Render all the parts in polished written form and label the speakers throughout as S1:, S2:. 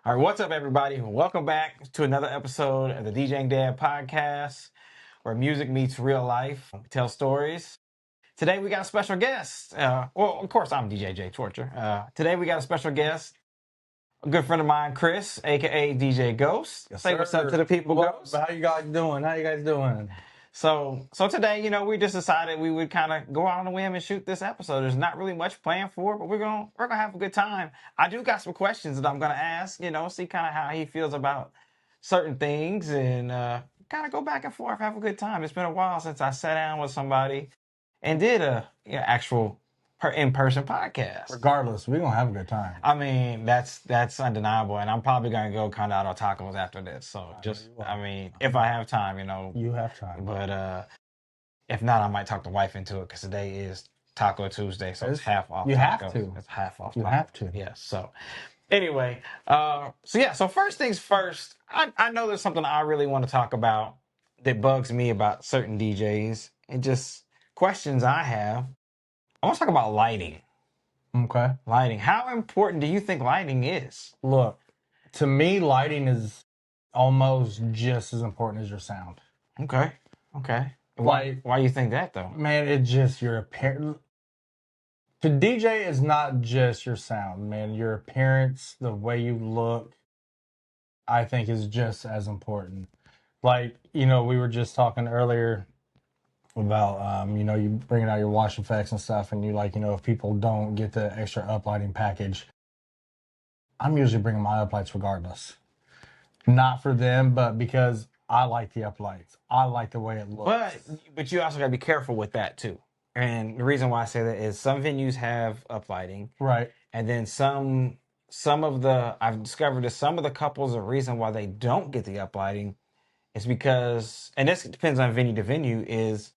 S1: All right, what's up, everybody? Welcome back to another episode of the DJing Dad Podcast, where music meets real life. We tell stories. Today we got a special guest. Of course, I'm DJ Torture. Today we got a special guest, a good friend of mine, Chris, aka DJ Ghost.
S2: Yes,
S1: Say what's up to the people, Ghost.
S2: How you guys doing?
S1: So today, we just decided we would kind of go out on a whim and shoot this episode. There's not really much planned for it, but we're gonna have a good time. I do got some questions that I'm gonna ask. See kind of how he feels about certain things, and kind of go back and forth, have a good time. It's been a while since I sat down with somebody and did a actual in-person podcast.
S2: Regardless, we're gonna have a good time.
S1: I mean, that's undeniable, and I'm probably gonna go kind of out on tacos after this. So if I have time,
S2: You have time.
S1: But if not, I might talk the wife into it because today is Taco Tuesday, so it's half off.
S2: You
S1: tacos.
S2: have to.
S1: It's half off.
S2: You
S1: tacos.
S2: have to.
S1: Yes. So anyway, so first things first. I know there's something I really want to talk about that bugs me about certain DJs and just questions I have. I want to talk about lighting.
S2: Okay.
S1: Lighting. How important do you think lighting is?
S2: Look, to me, lighting is almost just as important as your sound.
S1: Okay. Why do you think that though?
S2: Man, it's just your appearance. To DJ is not just your sound, man. Your appearance, the way you look, I think is just as important. We were just talking earlier about you bringing out your wash effects and stuff, and if people don't get the extra uplighting package, I'm usually bringing my uplights regardless, not for them, but because I like the uplights. I like the way it looks.
S1: But you also got to be careful with that too. And the reason why I say that is some venues have uplighting,
S2: right?
S1: And then I've discovered that some of the couples, the reason why they don't get the uplighting is because, and this depends on venue to venue, is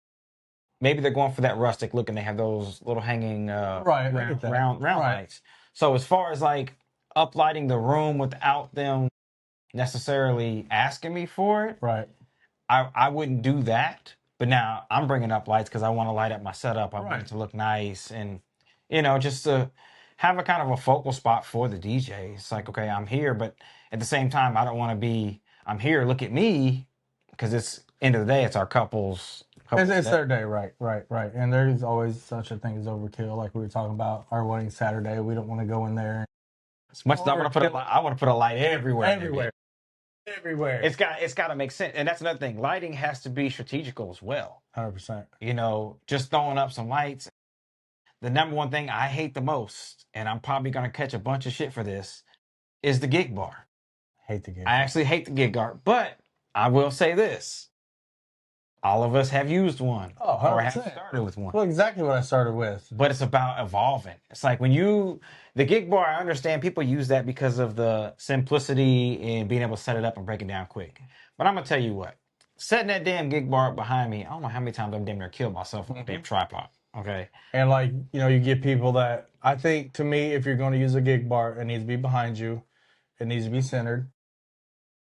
S1: maybe they're going for that rustic look and they have those little hanging round lights. So as far as like uplighting the room without them necessarily asking me for it,
S2: right?
S1: I wouldn't do that. But now I'm bringing up lights because I want to light up my setup. I want it to look nice and, just to have a kind of a focal spot for the DJ. It's like, okay, I'm here, but at the same time, I don't want to be, I'm here, look at me, because it's end of the day, it's our couples.
S2: It's their day, right. And there's always such a thing as overkill, like we were talking about our wedding Saturday. We don't want to go in there.
S1: As much as I want to put a light everywhere.
S2: Everywhere.
S1: It's got to make sense. And that's another thing. Lighting has to be strategical as well.
S2: 100%.
S1: Just throwing up some lights. The number one thing I hate the most, and I'm probably going to catch a bunch of shit for this, is the gig bar.
S2: I
S1: actually hate the gig bar, but I will say this. All of us have used one.
S2: Oh, 100%.
S1: Or have started with one.
S2: Well, exactly what I started with.
S1: But it's about evolving. It's like the gig bar, I understand people use that because of the simplicity and being able to set it up and break it down quick. But I'm going to tell you what. Setting that damn gig bar up behind me, I don't know how many times I've damn near killed myself on a damn tripod. Okay.
S2: And you get people that, I think, to me, if you're going to use a gig bar, it needs to be behind you. It needs to be centered.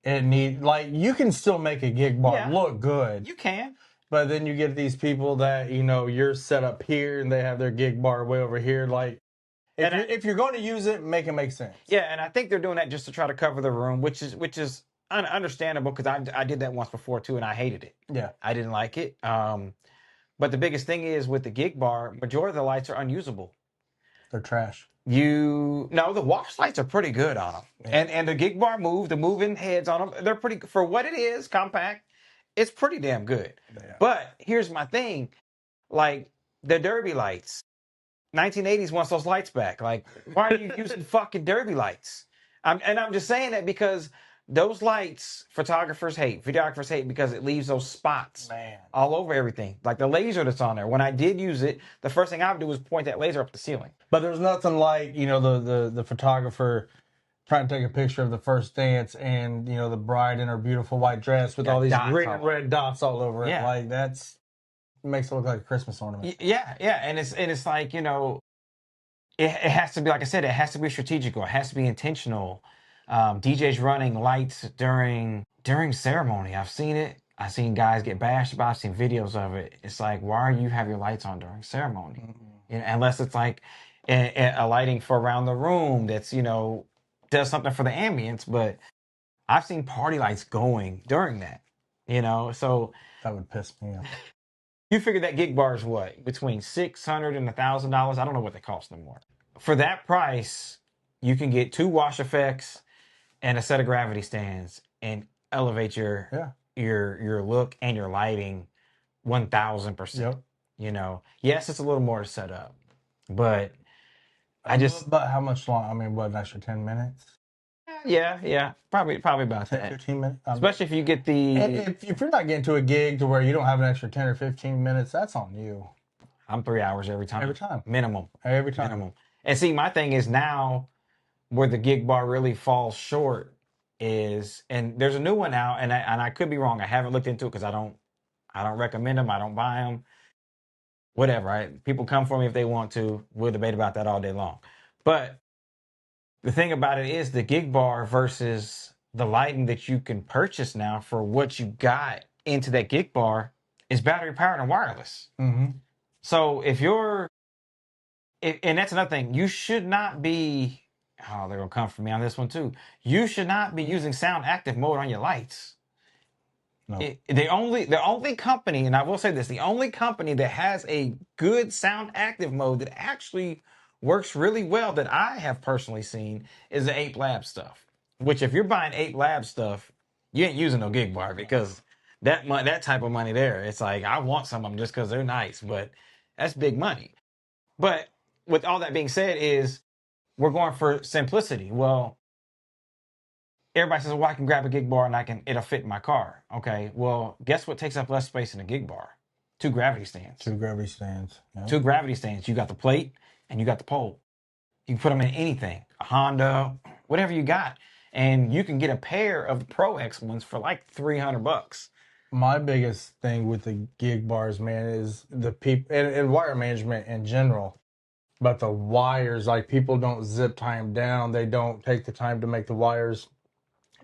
S2: You can still make a gig bar look good.
S1: You can.
S2: But then you get these people that, you're set up here and they have their gig bar way over here. If you're going to use it, make it make sense.
S1: Yeah, and I think they're doing that just to try to cover the room, which is understandable because I did that once before too, and I hated it.
S2: Yeah.
S1: I didn't like it. But the biggest thing is with the gig bar, majority of the lights are unusable.
S2: They're trash.
S1: The wash lights are pretty good on them. Yeah. And the gig bar the moving heads on them, they're pretty, for what it is, compact, it's pretty damn good. Yeah. But here's my thing, like the derby lights, 1980s wants those lights back. Like, why are you using fucking derby lights? I'm just saying that because those lights, photographers hate, videographers hate because it leaves those spots all over everything. Like the laser that's on there. When I did use it, the first thing I would do was point that laser up the ceiling.
S2: But there's nothing like, the photographer trying to take a picture of the first dance and, the bride in her beautiful white dress with all these green and red dots all over it.
S1: Yeah.
S2: It makes it look like a Christmas ornament.
S1: Yeah. And it's like, it has to be, like I said, it has to be strategical. It has to be intentional. DJs running lights during ceremony. I've seen it. I've seen guys get bashed about. I've seen videos of it. It's like, why do you have your lights on during ceremony? Mm-hmm. Unless it's like a lighting for around the room that's, does something for the ambience, but I've seen party lights going during that, so
S2: That would piss me off.
S1: you figure that gig bar is what? Between $600 and $1,000? I don't know what they cost anymore. For that price, you can get 2 wash effects and a set of gravity stands and elevate your look and your lighting 1,000%.
S2: Yep.
S1: Yes, it's a little more to set up, but
S2: But how much long? I mean, what, an extra 10 minutes?
S1: yeah, probably about
S2: 10,
S1: that.
S2: 15 minutes?
S1: Especially if you get the...
S2: If you're not getting to a gig to where you don't have an extra 10 or 15 minutes, that's on you.
S1: I'm 3 hours every time.
S2: Every time.
S1: Minimum.
S2: Every time.
S1: Minimum. And see, my thing is now where the gig bar really falls short is, and there's a new one out, and I could be wrong. I haven't looked into it because I don't recommend them. I don't buy them. Whatever. Right? People come for me if they want to. We'll debate about that all day long. But the thing about it is the gig bar versus the lighting that you can purchase now for what you got into that gig bar is battery powered and wireless.
S2: Mm-hmm.
S1: So and that's another thing, you should not be, oh, they're going to come for me on this one too. You should not be using sound active mode on your lights.
S2: No.
S1: The only company, and I will say this, the only company that has a good sound active mode that actually works really well that I have personally seen is the Ape Lab stuff. Which if you're buying Ape Lab stuff, you ain't using no gig bar because that type of money there, it's like I want some of them just because they're nice, but that's big money. But with all that being said, is we're going for simplicity. Well, everybody says, well, I can grab a gig bar and it'll fit in my car. Okay, well, guess what takes up less space in a gig bar? 2 gravity stands.
S2: 2 gravity stands. Yeah.
S1: 2 gravity stands. You got the plate and you got the pole. You can put them in anything, a Honda, whatever you got. And you can get a pair of the Pro X ones for like $300.
S2: My biggest thing with the gig bars, man, is the people and wire management in general. But the wires, like people don't zip tie them down. They don't take the time to make the wires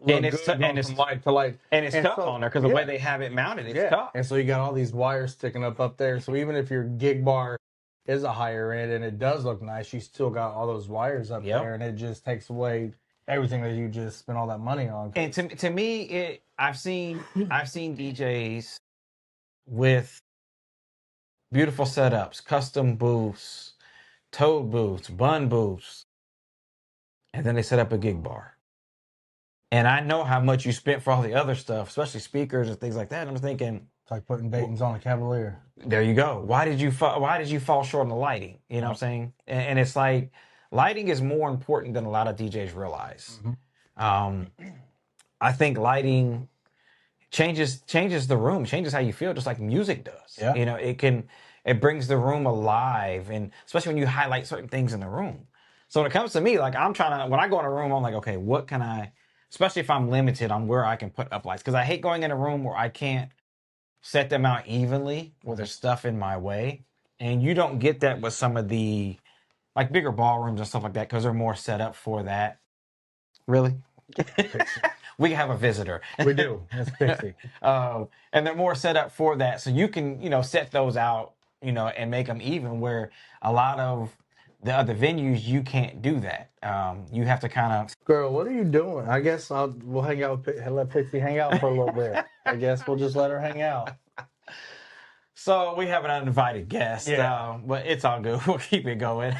S2: look good from light to light.
S1: And it's tough on there because the way they have it mounted, it's tough.
S2: And so you got all these wires sticking up there. So even if your gig bar is a higher end and it does look nice, you still got all those wires up there, and it just takes away everything that you just spent all that money on.
S1: And to me, I've seen DJs with beautiful setups, custom booths, toad booths, bun booths, and then they set up a gig bar. And I know how much you spent for all the other stuff, especially speakers and things like that. I'm thinking,
S2: it's like putting Dayton's on a Cavalier.
S1: There you go. Why did you fall short on the lighting? You know what I'm saying? And it's like lighting is more important than a lot of DJs realize. Mm-hmm. I think lighting changes the room, changes how you feel, just like music does.
S2: Yeah.
S1: It brings the room alive, and especially when you highlight certain things in the room. So when it comes to me, like when I go in a room, I'm like, okay, what can I, especially if I'm limited on where I can put up lights, because I hate going in a room where I can't set them out evenly, where there's stuff in my way. And you don't get that with some of the like bigger ballrooms and stuff like that, because they're more set up for that. Really? We have a visitor.
S2: We do. It's Pixie.
S1: And they're more set up for that. So you can, set those out, and make them even, where a lot of the other venues, you can't do that. You have to kind of...
S2: Girl, what are you doing? I guess we'll hang out with let Pixie hang out for a little bit. I guess we'll just let her hang out.
S1: So we have an uninvited guest, but it's all good. We'll keep it going.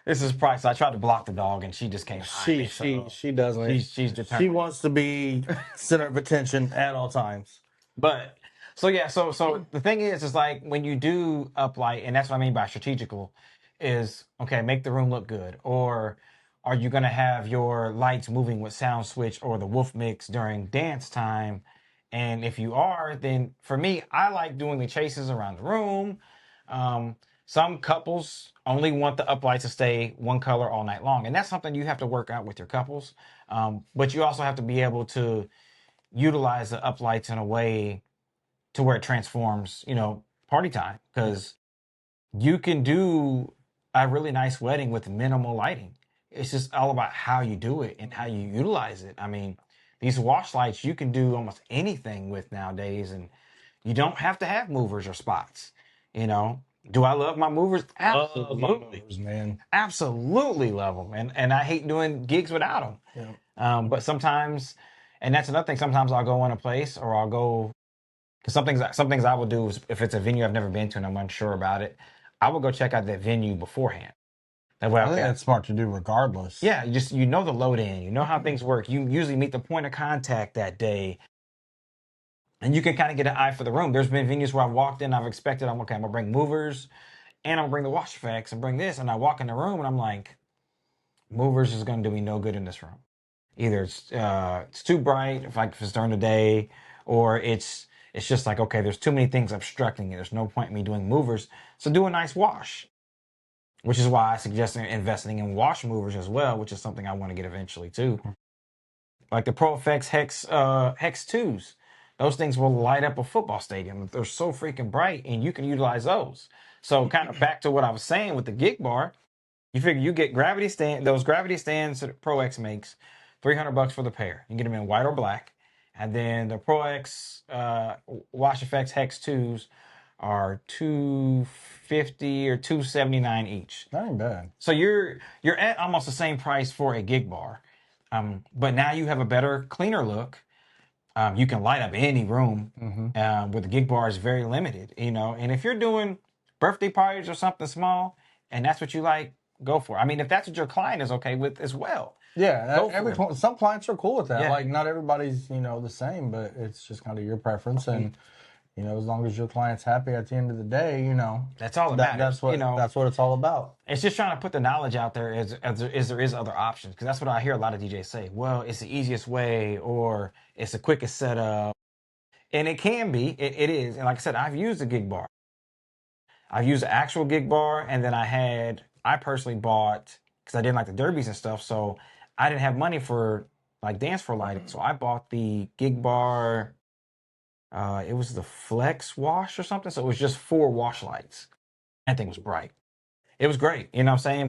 S1: This is Price. I tried to block the dog, and she just came.
S2: She doesn't.
S1: She's determined.
S2: She wants to be center of attention at all times.
S1: But so the thing is like when you do uplight, and that's what I mean by strategical, is okay. Make the room look good, or are you going to have your lights moving with sound switch or the wolf mix during dance time? And if you are, then for me, I like doing the chases around the room. Some couples only want the uplights to stay one color all night long. And that's something you have to work out with your couples. But you also have to be able to utilize the uplights in a way to where it transforms, party time. Because you can do a really nice wedding with minimal lighting. It's just all about how you do it and how you utilize it. I mean, these wash lights, you can do almost anything with nowadays. And you don't have to have movers or spots, Do I love my movers?
S2: Love my
S1: Absolutely.
S2: movers, man.
S1: Absolutely love them. And I hate doing gigs without them.
S2: Yeah.
S1: But sometimes, and that's another thing, sometimes I'll go in a place or I'll go, because some things I will do is if it's a venue I've never been to and I'm unsure about it, I will go check out that venue beforehand. That way,
S2: I think that's smart to do regardless.
S1: yeah, you know the load in, you know how things work. You usually meet the point of contact that day, and you can kind of get an eye for the room. There's been venues where I've walked in, I've expected, I'm okay, I'm gonna bring movers, and I'm gonna bring the wash effects and bring this, and I walk in the room and I'm like, movers is gonna do me no good in this room. Either it's too bright if it's during the day, or it's just like, okay, there's too many things obstructing it. There's no point in me doing movers. So do a nice wash, which is why I suggest investing in wash movers as well, which is something I want to get eventually too. Like the Pro Effects Hex 2s. Those things will light up a football stadium. They're so freaking bright, and you can utilize those. So kind of back to what I was saying with the gig bar, you figure you get those gravity stands that Pro X makes, $300 for the pair. You get them in white or black. And then the Pro X Wash Effects Hex 2s are $250 or $279 each.
S2: That ain't bad.
S1: So you're at almost the same price for a gig bar. But now you have a better, cleaner look. You can light up any room. With the gig bar is very limited, And if you're doing birthday parties or something small, and that's what you like, go for it. I mean, if that's what your client is okay with as well.
S2: Yeah, some clients are cool with that.
S1: Yeah.
S2: Like, not everybody's, the same, but it's just kind of your preference. And, as long as your client's happy at the end of the day,
S1: That's all that matters.
S2: That's what it's all about.
S1: It's just trying to put the knowledge out there as there is other options. Because that's what I hear a lot of DJs say. Well, it's the easiest way, or it's the quickest setup. And it can be. It is. And like I said, I've used a gig bar. I've used an actual gig bar, and then I personally bought, because I didn't like the derbies and stuff, so I didn't have money for like dance floor lighting. So I bought the gig bar, it was the Flex Wash or something. So it was just 4 wash lights. That thing was bright. It was great. You know what I'm saying?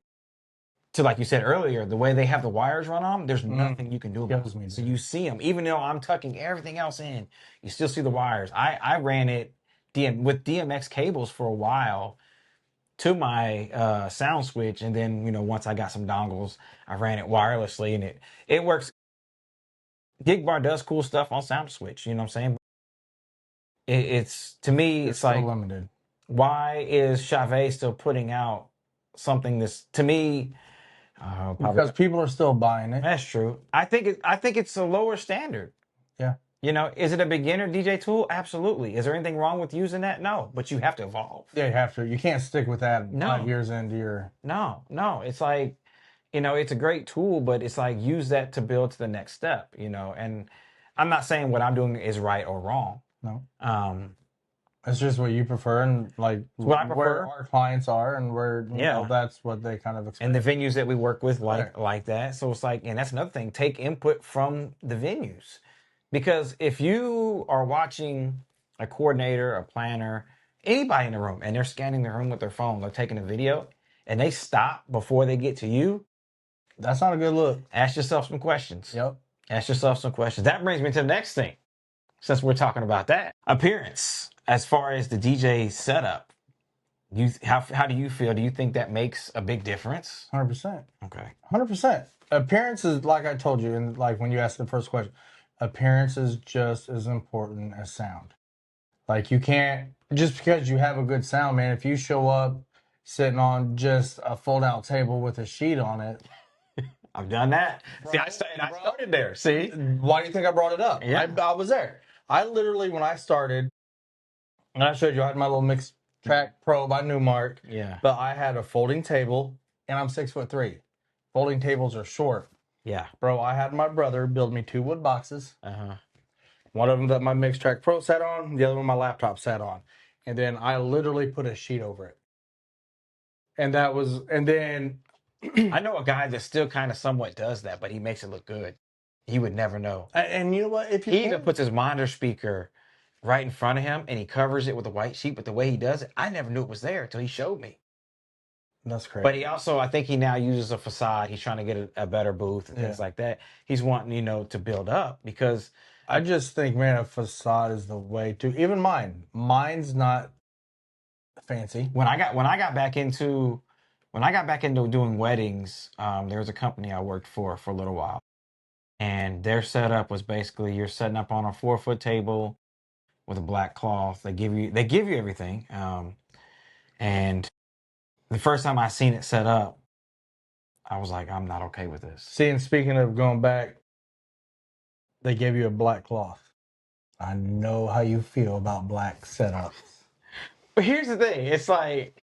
S1: To like you said earlier, the way they have the wires run on them, there's nothing you can do about it. So you see them. Even though I'm tucking everything else in, you still see the wires. I ran it with DMX cables for a while to my sound switch, and then once I got some dongles, I ran it wirelessly, and it works. Gig bar does cool stuff on sound switch. You know what I'm saying? It's to me, it's like
S2: limited.
S1: Why is Chavez still putting out something this to me?
S2: Because people are still buying it.
S1: That's true. I think it's a lower standard.
S2: Yeah.
S1: Is it a beginner DJ tool? Absolutely. Is there anything wrong with using that? No, but you have to evolve.
S2: Yeah, you have to. You can't stick with that 5 years into your...
S1: No. It's like, it's a great tool, but it's like use that to build to the next step, And I'm not saying what I'm doing is right or wrong.
S2: No. It's just what you prefer, and like
S1: what I prefer.
S2: Where our clients are, and where that's what they kind of expect.
S1: And the venues that we work with like that. So it's like, and that's another thing, take input from the venues. Because if you are watching a coordinator, a planner, anybody in the room, and they're scanning the room with their phone, they're taking a video, and they stop before they get to you,
S2: that's not a good look.
S1: Ask yourself some questions.
S2: Yep.
S1: Ask yourself some questions. That brings me to the next thing, since we're talking about that. Appearance. As far as the DJ setup, how do you feel? Do you think that makes a big difference?
S2: 100%.
S1: Okay.
S2: 100%. Appearance is, like I told you, and like when you asked the first question, appearance is just as important as sound. Like, you can't, just because you have a good sound, man, if you show up sitting on just a fold-out table with a sheet on it.
S1: I've done that. See, I started there. See?
S2: Why do you think I brought it up?
S1: Yeah.
S2: I was there. I literally, when I started, and I showed you, I had my little mixed track Pro by Newmark.
S1: Yeah.
S2: But I had a folding table, and I'm 6'3". Folding tables are short.
S1: Yeah.
S2: Bro, I had my brother build me 2 wood boxes.
S1: Uh-huh.
S2: One of them that my mixed track Pro sat on, the other one my laptop sat on. And then I literally put a sheet over it. And then
S1: I know a guy that still kind of somewhat does that, but he makes it look good. You would never know.
S2: And you know what?
S1: He even puts his monitor speaker right in front of him, and he covers it with a white sheet. But the way he does it, I never knew it was there until he showed me.
S2: That's crazy.
S1: But he also, I think he now uses a facade. He's trying to get a better booth and things like that. He's wanting, to build up, because
S2: I just think, man, a facade is the way to. Even mine. Mine's not fancy.
S1: When I got back into doing weddings, there was a company I worked for a little while, and their setup was basically you're setting up on a 4-foot table with a black cloth. They give you everything. And the first time I seen it set up, I was like, I'm not okay with this.
S2: See, and speaking of going back, they gave you a black cloth. I know how you feel about black setups.
S1: But here's the thing. It's like,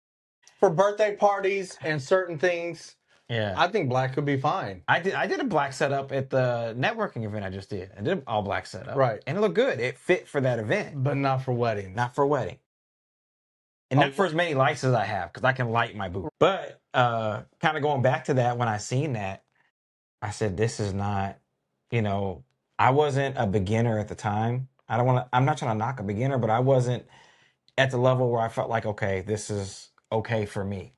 S2: for birthday parties and certain things,
S1: yeah,
S2: I think black could be fine.
S1: I did a black setup at the networking event I just did. I did an all black setup.
S2: Right.
S1: And it looked good. It fit for that event.
S2: But not for weddings.
S1: Not for a wedding. And not for as many lights as I have, because I can light my booth. But kind of going back to that, when I seen that, I said, this is not, I wasn't a beginner at the time. I'm not trying to knock a beginner, but I wasn't at the level where I felt like, okay, this is okay for me.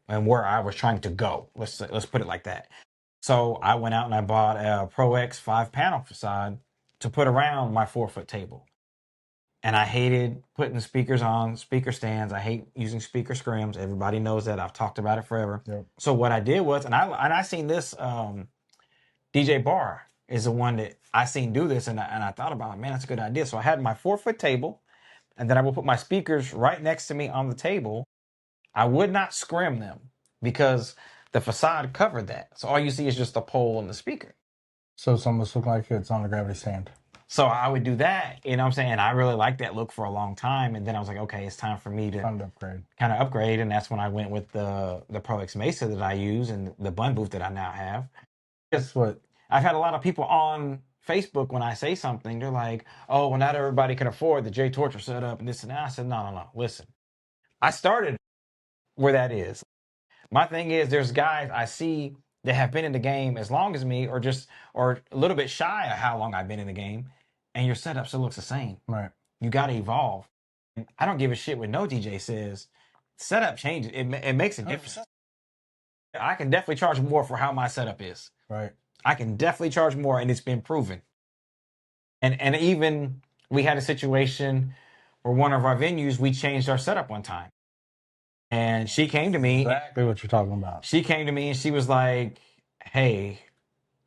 S1: And where I was trying to go. Let's put it like that. So I went out and I bought a Pro X 5-panel facade to put around my 4-foot table. And I hated putting speakers on speaker stands. I hate using speaker scrims. Everybody knows that. I've talked about it forever.
S2: Yep.
S1: So what I did was, and I seen this DJ Bar is the one that I seen do this, and I thought about, man, that's a good idea. So I had my 4-foot table, and then I would put my speakers right next to me on the table. I would not scrim them because the facade covered that. So all you see is just the pole and the speaker.
S2: So it's almost look like it's on a gravity stand.
S1: So I would do that, you know what I'm saying? I really liked that look for a long time. And then I was like, okay, it's time for me to kind of upgrade. And that's when I went with the Pro X Mesa that I use and the bun booth that I now have. Guess what? I've had a lot of people on Facebook when I say something, they're like, oh, well, not everybody can afford the J Torture setup and this and that. I said, no. Listen, I started where that is. My thing is, there's guys I see that have been in the game as long as me or a little bit shy of how long I've been in the game, and your setup still looks the same.
S2: Right.
S1: You got to evolve. I don't give a shit what no DJ says. Setup changes. It makes a difference. I can definitely charge more for how my setup is.
S2: Right.
S1: I can definitely charge more, and it's been proven. And even we had a situation where one of our venues, we changed our setup one time. And she came to me.
S2: Exactly what you're talking about.
S1: She came to me and she was like, hey,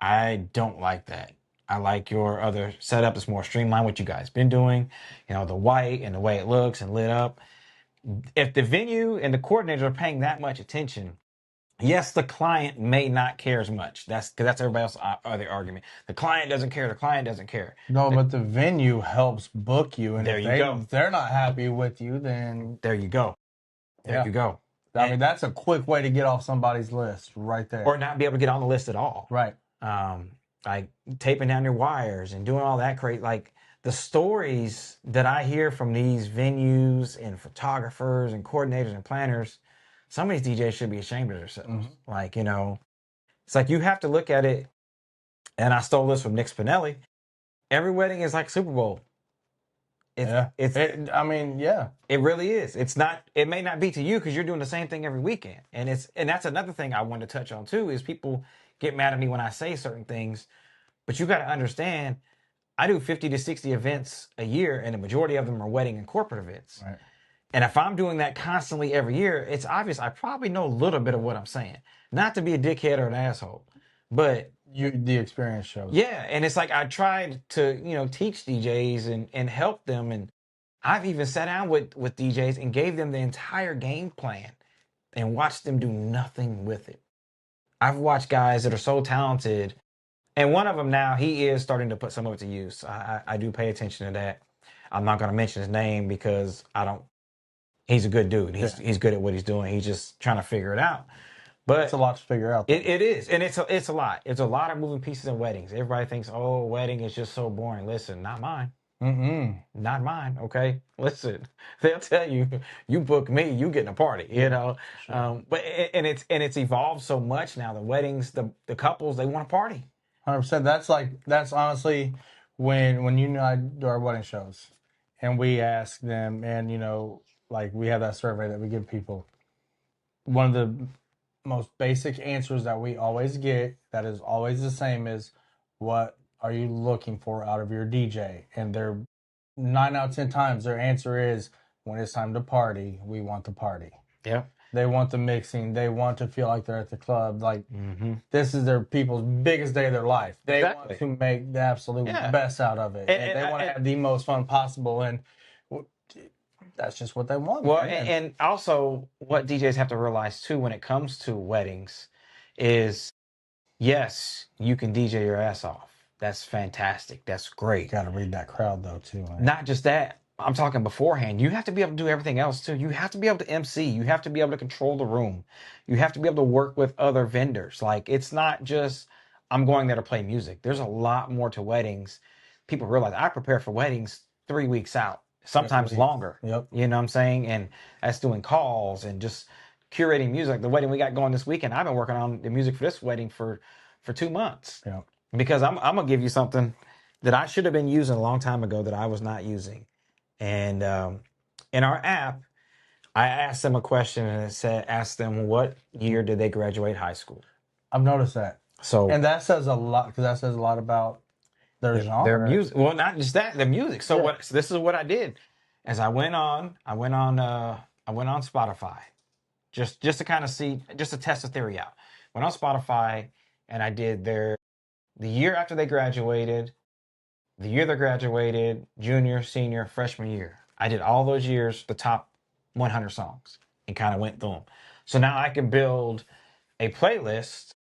S1: I don't like that. I like your other setup. It's more streamlined, what you guys been doing. The white and the way it looks and lit up. If the venue and the coordinators are paying that much attention, yes, the client may not care as much. That's everybody else's other argument. The client doesn't care. The client doesn't care.
S2: No, but the venue helps book you. And
S1: if
S2: they're not happy with you, then...
S1: There you go. There you go.
S2: I mean, that's a quick way to get off somebody's list right there.
S1: Or not be able to get on the list at all.
S2: Right.
S1: Like taping down your wires and doing all that crazy. Like the stories that I hear from these venues and photographers and coordinators and planners, some of these DJs should be ashamed of themselves. Mm-hmm. Like, it's like you have to look at it. And I stole this from Nick Spinelli. Every wedding is like Super Bowl. It really is. It may not be to you because you're doing the same thing every weekend. And that's another thing I want to touch on too, is people get mad at me when I say certain things, but you got to understand, I do 50 to 60 events a year and the majority of them are wedding and corporate events.
S2: Right.
S1: And if I'm doing that constantly every year, it's obvious I probably know a little bit of what I'm saying. Not to be a dickhead or an asshole, but
S2: the experience shows.
S1: Yeah, and it's like I tried to, teach DJs and help them, and I've even sat down with DJs and gave them the entire game plan and watched them do nothing with it. I've watched guys that are so talented, and one of them now, he is starting to put some of it to use. I do pay attention to that. I'm not going to mention his name because he's a good dude. He's good at what he's doing. He's just trying to figure it out. But
S2: it's a lot to figure out.
S1: It is. And it's a lot. It's a lot of moving pieces in weddings. Everybody thinks, oh, wedding is just so boring. Listen, not mine. Not mine. Okay. Listen, they'll tell you, you book me, you getting a party, Sure. But it's evolved so much now. The weddings, the couples, they want a party.
S2: 100%. That's honestly when you and I do our wedding shows and we ask them, and we have that survey that we give people. One of the most basic answers that we always get, that is always the same, is what are you looking for out of your DJ? And they're 9 out of 10 times their answer is when it's time to party, we want the party.
S1: Yeah.
S2: They want the mixing. They want to feel like they're at the club. Like,
S1: Mm-hmm.
S2: this is their people's biggest day of their life. They want
S1: Exactly.
S2: to make the absolute
S1: Yeah.
S2: best out of it. And they want to have the most fun possible. And that's just what they want.
S1: Well,
S2: man.
S1: and also what DJs have to realize too when it comes to weddings is, yes, you can DJ your ass off. That's fantastic. That's great.
S2: Got to read that crowd though too. Man.
S1: Not just that. I'm talking beforehand. You have to be able to do everything else too. You have to be able to MC. You have to be able to control the room. You have to be able to work with other vendors. Like, it's not just I'm going there to play music. There's a lot more to weddings. People realize I prepare for weddings 3 weeks out, sometimes longer.
S2: Yep.
S1: You know what I'm saying? And that's doing calls and just curating music. The wedding we got going this weekend, I've been working on the music for this wedding for 2 months.
S2: Yeah.
S1: Because I'm gonna give you something that I should have been using a long time ago that I was not using. And in our app, I asked them a question and it said, ask them what year did they graduate high school.
S2: I've noticed that.
S1: So,
S2: and that says a lot, because that says a lot about their genre.
S1: Their music. Well, not just that, the music. So so this is what I did. As I went on Spotify, just to kind of see, just to test the theory out. Went on Spotify and I did the year after they graduated, the year they graduated, junior, senior, freshman year. I did all those years, the top 100 songs, and kind of went through them. So now I can build a playlist.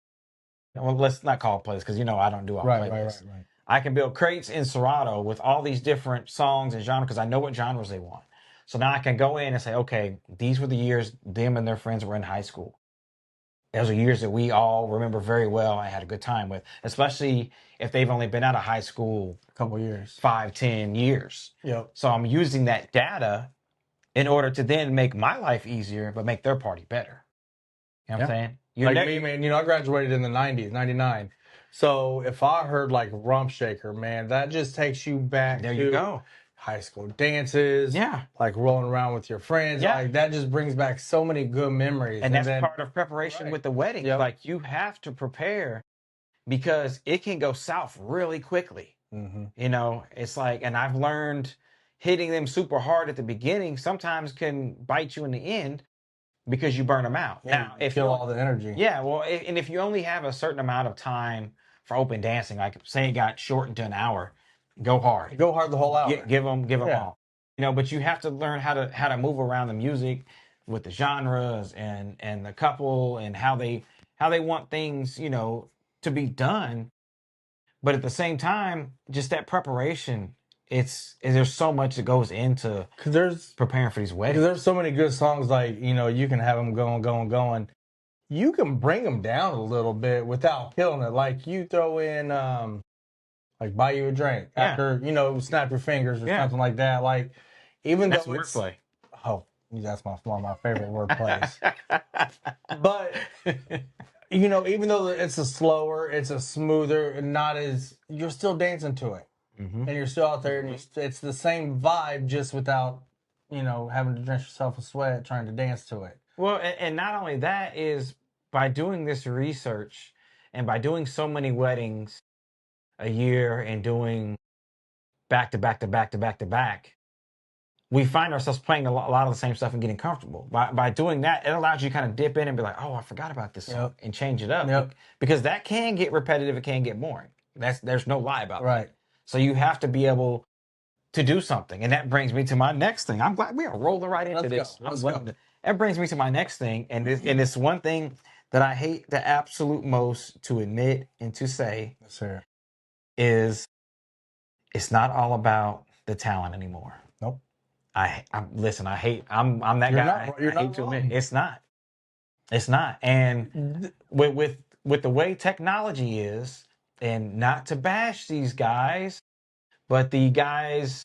S1: Well, let's not call it playlist because I don't do all playlists.
S2: Right.
S1: I can build crates in Serato with all these different songs and genres because I know what genres they want. So now I can go in and say, okay, these were the years them and their friends were in high school. Those are years that we all remember very well. I had a good time with, especially if they've only been out of high school
S2: a couple years,
S1: 5-10 years.
S2: Yep.
S1: So I'm using that data in order to then make my life easier, but make their party better. You know what I'm saying?
S2: Me, man, I graduated in the 90s, 99. So if I heard like Rump Shaker, man, that just takes you back
S1: there you go.
S2: High school dances.
S1: Yeah.
S2: Like rolling around with your friends.
S1: Yeah.
S2: Like that just brings back so many good memories.
S1: And that's part of preparation with the wedding. Yep. Like, you have to prepare because it can go south really quickly. Mm-hmm. It's like, and I've learned hitting them super hard at the beginning sometimes can bite you in the end because you burn them out.
S2: Yeah,
S1: now, if
S2: kill all the energy.
S1: Yeah, well, and if you only have a certain amount of time for open dancing, like say it got shortened to an hour, go hard.
S2: Go hard the whole hour.
S1: Give them all. But you have to learn how to move around the music with the genres and the couple and how they want things, to be done. But at the same time, just that preparation, there's so much that goes into preparing for these weddings.
S2: Because there's so many good songs, like, you can have them going. You can bring them down a little bit without killing it. Like, you throw in, like, Buy You a Drink after, Snap Your Fingers or something like that. Like, even
S1: that's
S2: though it's...
S1: wordplay.
S2: Oh, that's one of my favorite wordplays. But... even though it's a slower, it's a smoother, not as, you're still dancing to it. Mm-hmm. And you're still out there, and it's the same vibe, just without, having to drench yourself with sweat trying to dance to it.
S1: Well, and not only that is by doing this research and by doing so many weddings a year and doing back to back to back to back to back, we find ourselves playing a lot of the same stuff and getting comfortable. By doing that, it allows you to kind of dip in and be like, oh, I forgot about this song, and change it up.
S2: Yep.
S1: Because that can get repetitive. It can get boring. There's no lie about
S2: that. Right.
S1: So you have to be able to do something. And that brings me to my next thing. I'm glad we are rolling right into this.
S2: Let's go.
S1: That brings me to my next thing. And it's one thing that I hate the absolute most to admit and to say is it's not all about the talent anymore.
S2: Nope.
S1: Listen, I'm that guy.
S2: You're
S1: I
S2: not
S1: hate to admit it's not. And with the way technology is, and not to bash these guys, but the guys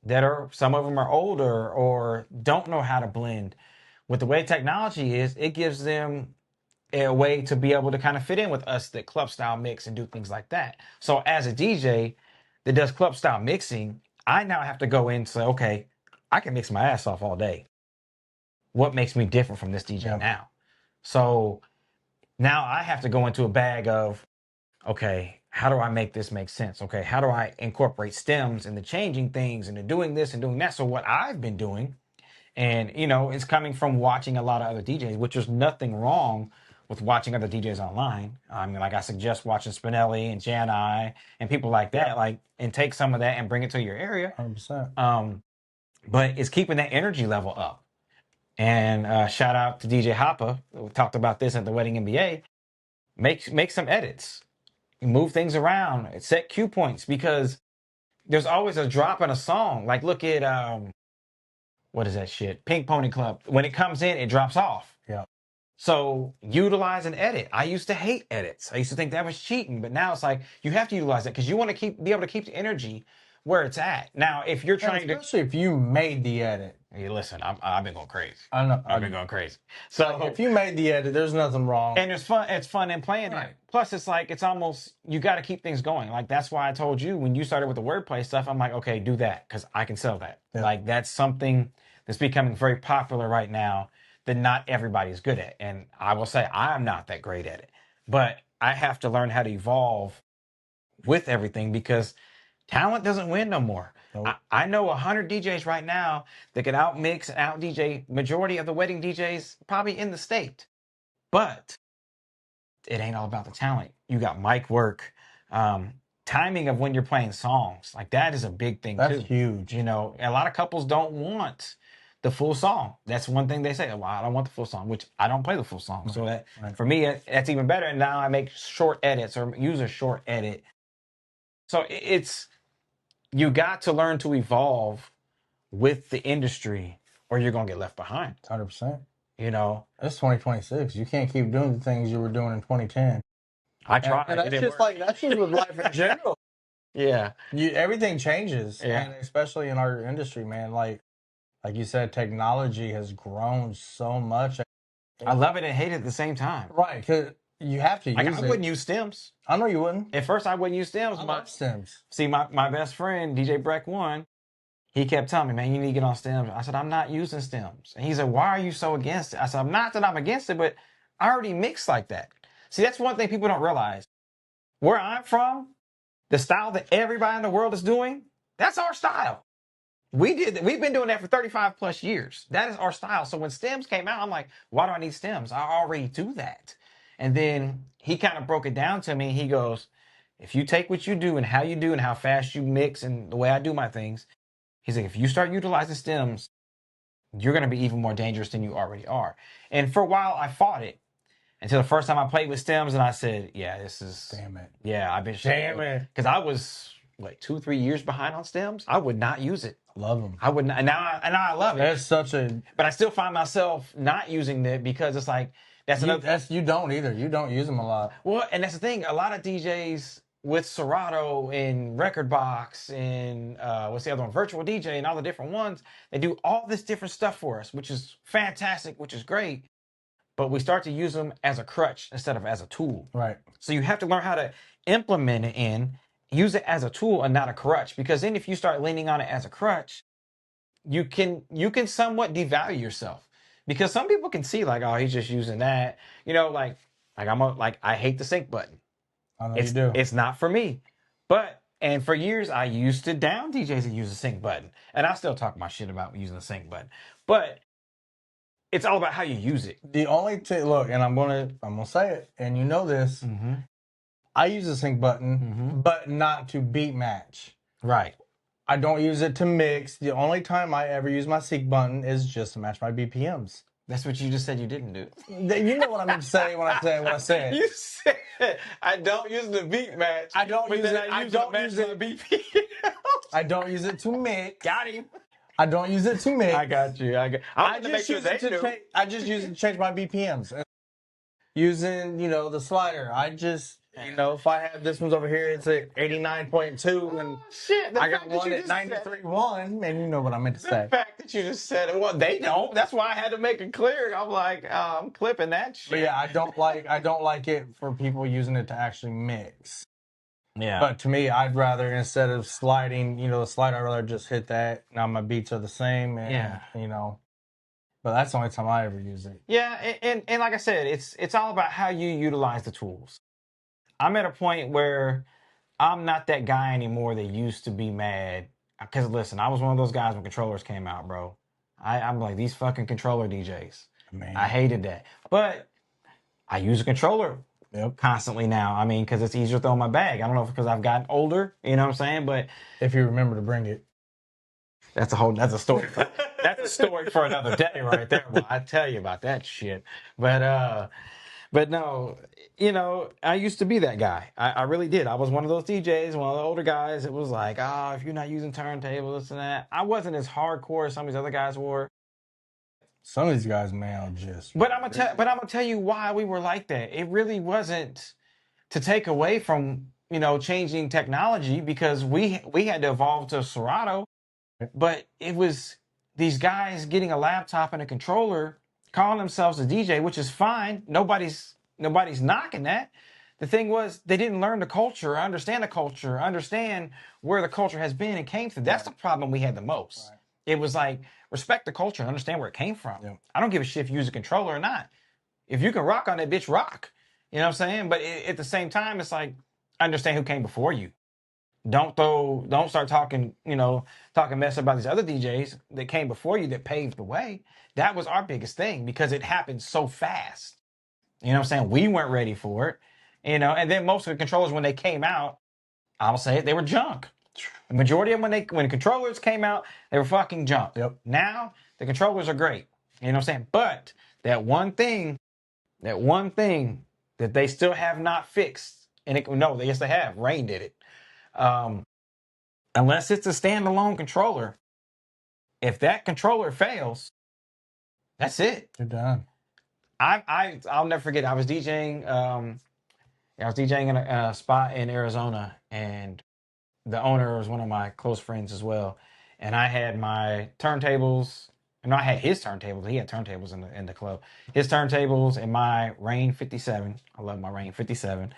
S1: that some of them are older or don't know how to blend. With the way technology is, it gives them a way to be able to kind of fit in with us that club style mix and do things like that. So as a DJ that does club style mixing, I now have to go in and say, okay, I can mix my ass off all day. What makes me different from this DJ now? So now I have to go into a bag of, okay, how do I make this make sense? Okay, how do I incorporate stems into changing things, into doing this and doing that? So what I've been doing And, you know, it's coming from watching a lot of other DJs, which is nothing wrong with watching other DJs online. I mean, like I suggest watching Spinelli and Janai and people like that, like, and take some of that and bring it to your area.
S2: 100%.
S1: But it's keeping that energy level up. And shout out to DJ Hoppa. We talked about this at the Wedding MBA. Make some edits, move things around, set cue points, because there's always a drop in a song. Like look at what is that shit? Pink Pony Club. When it comes in, it drops off.
S2: Yeah.
S1: So utilize an edit. I used to hate edits. I used to think that was cheating, but now it's like you have to utilize it because you want to be able to keep the energy where it's at. Now, if you're trying
S2: especially if you made the edit.
S1: Hey, listen, I've been going crazy.
S2: I know.
S1: I've been going crazy. So
S2: if you made the edit, there's nothing wrong.
S1: And it's fun. It's fun in playing
S2: right.
S1: it. Plus, it's like it's almost you got to keep things going. Like that's why I told you when you started with the wordplay stuff. I'm like, okay, do that because I can sell that.
S2: Yeah.
S1: Like that's something that's becoming very popular right now that not everybody's good at. And I will say I'm not that great at it, but I have to learn how to evolve with everything because talent doesn't win no more. Nope. I know 100 DJs right now that can outmix and out DJ majority of the wedding DJs probably in the state. But it ain't all about the talent. You got mic work, timing of when you're playing songs. Like that is a big thing too.
S2: That's huge.
S1: You know, a lot of couples don't want the full song. That's one thing they say. Well, I don't want the full song, which I don't play the full song. So that for me, that's even better. And now I make short edits or use a short edit. So it's, you got to learn to evolve with the industry or you're going to get left behind.
S2: 100%.
S1: You know,
S2: it's 2026. You can't keep doing the things you were doing in 2010.
S1: I tried.
S2: And that's just like, that's just with life in general.
S1: Yeah.
S2: Everything changes.
S1: Yeah.
S2: And especially in our industry, man. Like you said, technology has grown so much.
S1: I love it and hate it at the same time.
S2: Right. Because you have to use it.
S1: I wouldn't use stems.
S2: I know you wouldn't.
S1: At first, I wouldn't use stems.
S2: I love stems.
S1: See, my best friend, DJ Breck One, he kept telling me, man, you need to get on stems. I said, I'm not using stems. And he said, why are you so against it? I said, I'm not that I'm against it, but I already mix like that. See, that's one thing people don't realize. Where I'm from, the style that everybody in the world is doing, that's our style. We've been doing that for 35 plus years. That is our style. So when stems came out, I'm like, why do I need stems? I already do that. And then he kind of broke it down to me. He goes, if you take what you do and how fast you mix and the way I do my things, he's like, if you start utilizing stems, you're going to be even more dangerous than you already are. And for a while, I fought it until the first time I played with stems and I said, yeah, this is...
S2: Damn it.
S1: Yeah, I've been...
S2: Damn it.
S1: Because I was, 2-3 years behind on stems. I would not use it.
S2: Love them.
S1: I would not. And now I love it.
S2: That's such a... But
S1: I still find myself not using it because it's like...
S2: You don't either. You don't use them a lot.
S1: Well, and that's the thing. A lot of DJs with Serato and Record Box and what's the other one? Virtual DJ and all the different ones. They do all this different stuff for us, which is fantastic, which is great. But we start to use them as a crutch instead of as a tool.
S2: Right.
S1: So you have to learn how to implement it use it as a tool and not a crutch. Because then if you start leaning on it as a crutch, you can somewhat devalue yourself. Because some people can see like, oh, he's just using that. You know, I hate the sync button.
S2: I know you do.
S1: It's not for me. And for years, I used to down DJs that use the sync button. And I still talk my shit about using the sync button. But it's all about how you use it.
S2: The only thing, look, and I'm gonna say it, and you know this.
S1: Mm-hmm.
S2: I use the sync button, but not to beat match.
S1: Right.
S2: I don't use it to mix. The only time I ever use my sync button is just to match my BPMs.
S1: That's what you just said you didn't do.
S2: You know what I meant to say when I said.
S1: You said I don't use the beat match.
S2: I don't use it. I don't use it.
S1: BPM.
S2: I don't use it to mix.
S1: Got him.
S2: I don't use it to mix.
S1: I got you. I just use it
S2: to change my BPMs. Using, the slider. If I have this one's over here, it's at 89.2, and
S1: shit,
S2: I got one at 93.1, and you know what I meant to say.
S1: The fact that you just said it, well, they don't. That's why I had to make it clear. I'm like, I'm clipping that shit.
S2: But yeah, I don't like it for people using it to actually mix.
S1: Yeah.
S2: But to me, I'd rather, instead of sliding, the slider, I'd rather just hit that. Now my beats are the same, and but that's the only time I ever use it.
S1: Yeah, and like I said, it's all about how you utilize the tools. I'm at a point where I'm not that guy anymore that used to be mad. Because listen, I was one of those guys when controllers came out, bro. I'm like, these fucking controller DJs.
S2: Man.
S1: I hated that. But I use a controller constantly now. I mean, because it's easier to throw in my bag. I don't know if it's because I've gotten older, you know what I'm saying? But
S2: if you remember to bring it.
S1: That's a story. That's a story for another day right there. Well, I tell you about that shit. But no, you know, I used to be that guy. I really did. I was one of those DJs, one of the older guys. It was like, if you're not using turntables, this and that. I wasn't as hardcore as some of these other guys were.
S2: Some of these guys, man, just.
S1: But I'm gonna tell you why we were like that. It really wasn't to take away from, you know, changing technology, because we had to evolve to Serato. But it was these guys getting a laptop and a controller, calling themselves a DJ, which is fine. Nobody's knocking that. The thing was, they didn't learn the culture, understand the culture, understand where the culture has been and came through. That's the problem we had the most. Right. It was like, respect the culture and understand where it came from. Yeah. I don't give a shit if you use a controller or not. If you can rock on that bitch, rock. You know what I'm saying? But at the same time, it's like, understand who came before you. Don't start talking mess about these other DJs that came before you that paved the way. That was our biggest thing, because it happened so fast. You know what I'm saying? We weren't ready for it. You know, and then most of the controllers, when they came out, I'll say it, they were junk. The majority of them, when controllers came out, they were fucking junk. Yep. Now the controllers are great. You know what I'm saying? But that one thing that they still have not fixed, yes they have. Rain did it. Unless it's a standalone controller, if that controller fails, that's it.
S2: You're done.
S1: I'll never forget. I was DJing. I was DJing in a spot in Arizona, and the owner was one of my close friends as well. And I had my turntables. I had his turntables. He had turntables in the club. His turntables and my Rain 57. I love my Rain 57.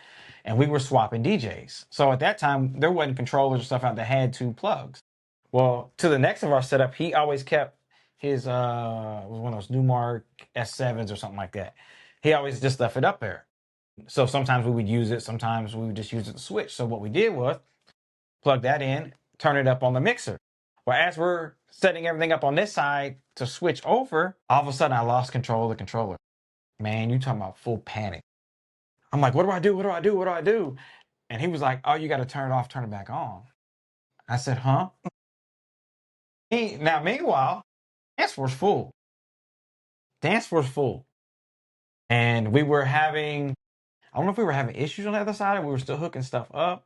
S1: And we were swapping DJs. So at that time, there wasn't controllers or stuff out that had 2 plugs. Well, to the next of our setup, he always kept his, was one of those Newmark S7s or something like that. He always just left it up there. So sometimes we would use it. Sometimes we would just use it to switch. So what we did was plug that in, turn it up on the mixer. Well, as we're setting everything up on this side to switch over, all of a sudden I lost control of the controller. Man, you talking about full panic. I'm like, what do I do? What do I do? What do I do? And he was like, oh, you got to turn it off, turn it back on. I said, huh? Now, meanwhile, dance floor's full. And we were having, I don't know if we were having issues on the other side, or we were still hooking stuff up,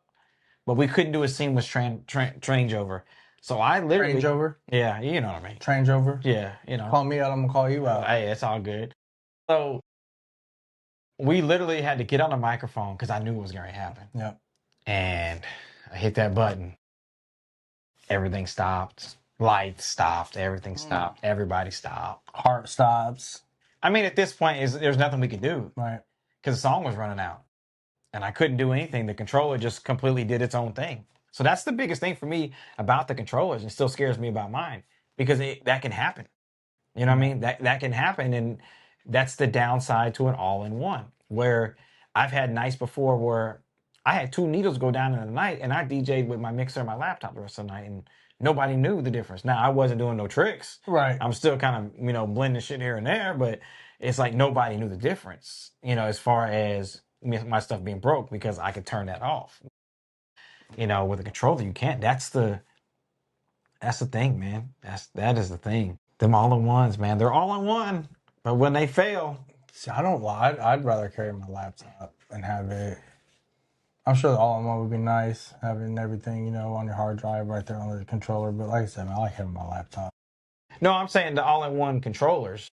S1: but we couldn't do a seamless changeover. So I literally...
S2: Changeover?
S1: Yeah, you know what I mean.
S2: Changeover?
S1: Yeah, you know.
S2: Call me out, I'm going to call you out.
S1: Hey, it's all good. So we literally had to get on the microphone because I knew it was going to happen.
S2: Yep.
S1: And I hit that button. Everything stopped. Lights stopped. Everything stopped. Everybody stopped.
S2: Heart stops.
S1: I mean, at this point, there's nothing we could do.
S2: Right.
S1: Because the song was running out. And I couldn't do anything. The controller just completely did its own thing. So that's the biggest thing for me about the controllers. It still scares me about mine. Because that can happen. You know what I mean? That can happen. And that's the downside to an all-in-one. Where I've had nights before where I had 2 needles go down in the night, and I DJ'd with my mixer and my laptop the rest of the night, and nobody knew the difference. Now, I wasn't doing no tricks.
S2: Right.
S1: I'm still kind of, blending shit here and there, but it's like nobody knew the difference, as far as my stuff being broke, because I could turn that off. With a controller, you can't. That's the thing, man. That is the thing. Them all-in-ones, man. They're all-in-one, but when they fail...
S2: See, I don't lie. I'd rather carry my laptop and have it. I'm sure the all-in-one would be nice, having everything, on your hard drive right there on the controller. But like I said, man, I like having my laptop.
S1: No, I'm saying the all-in-one controllers,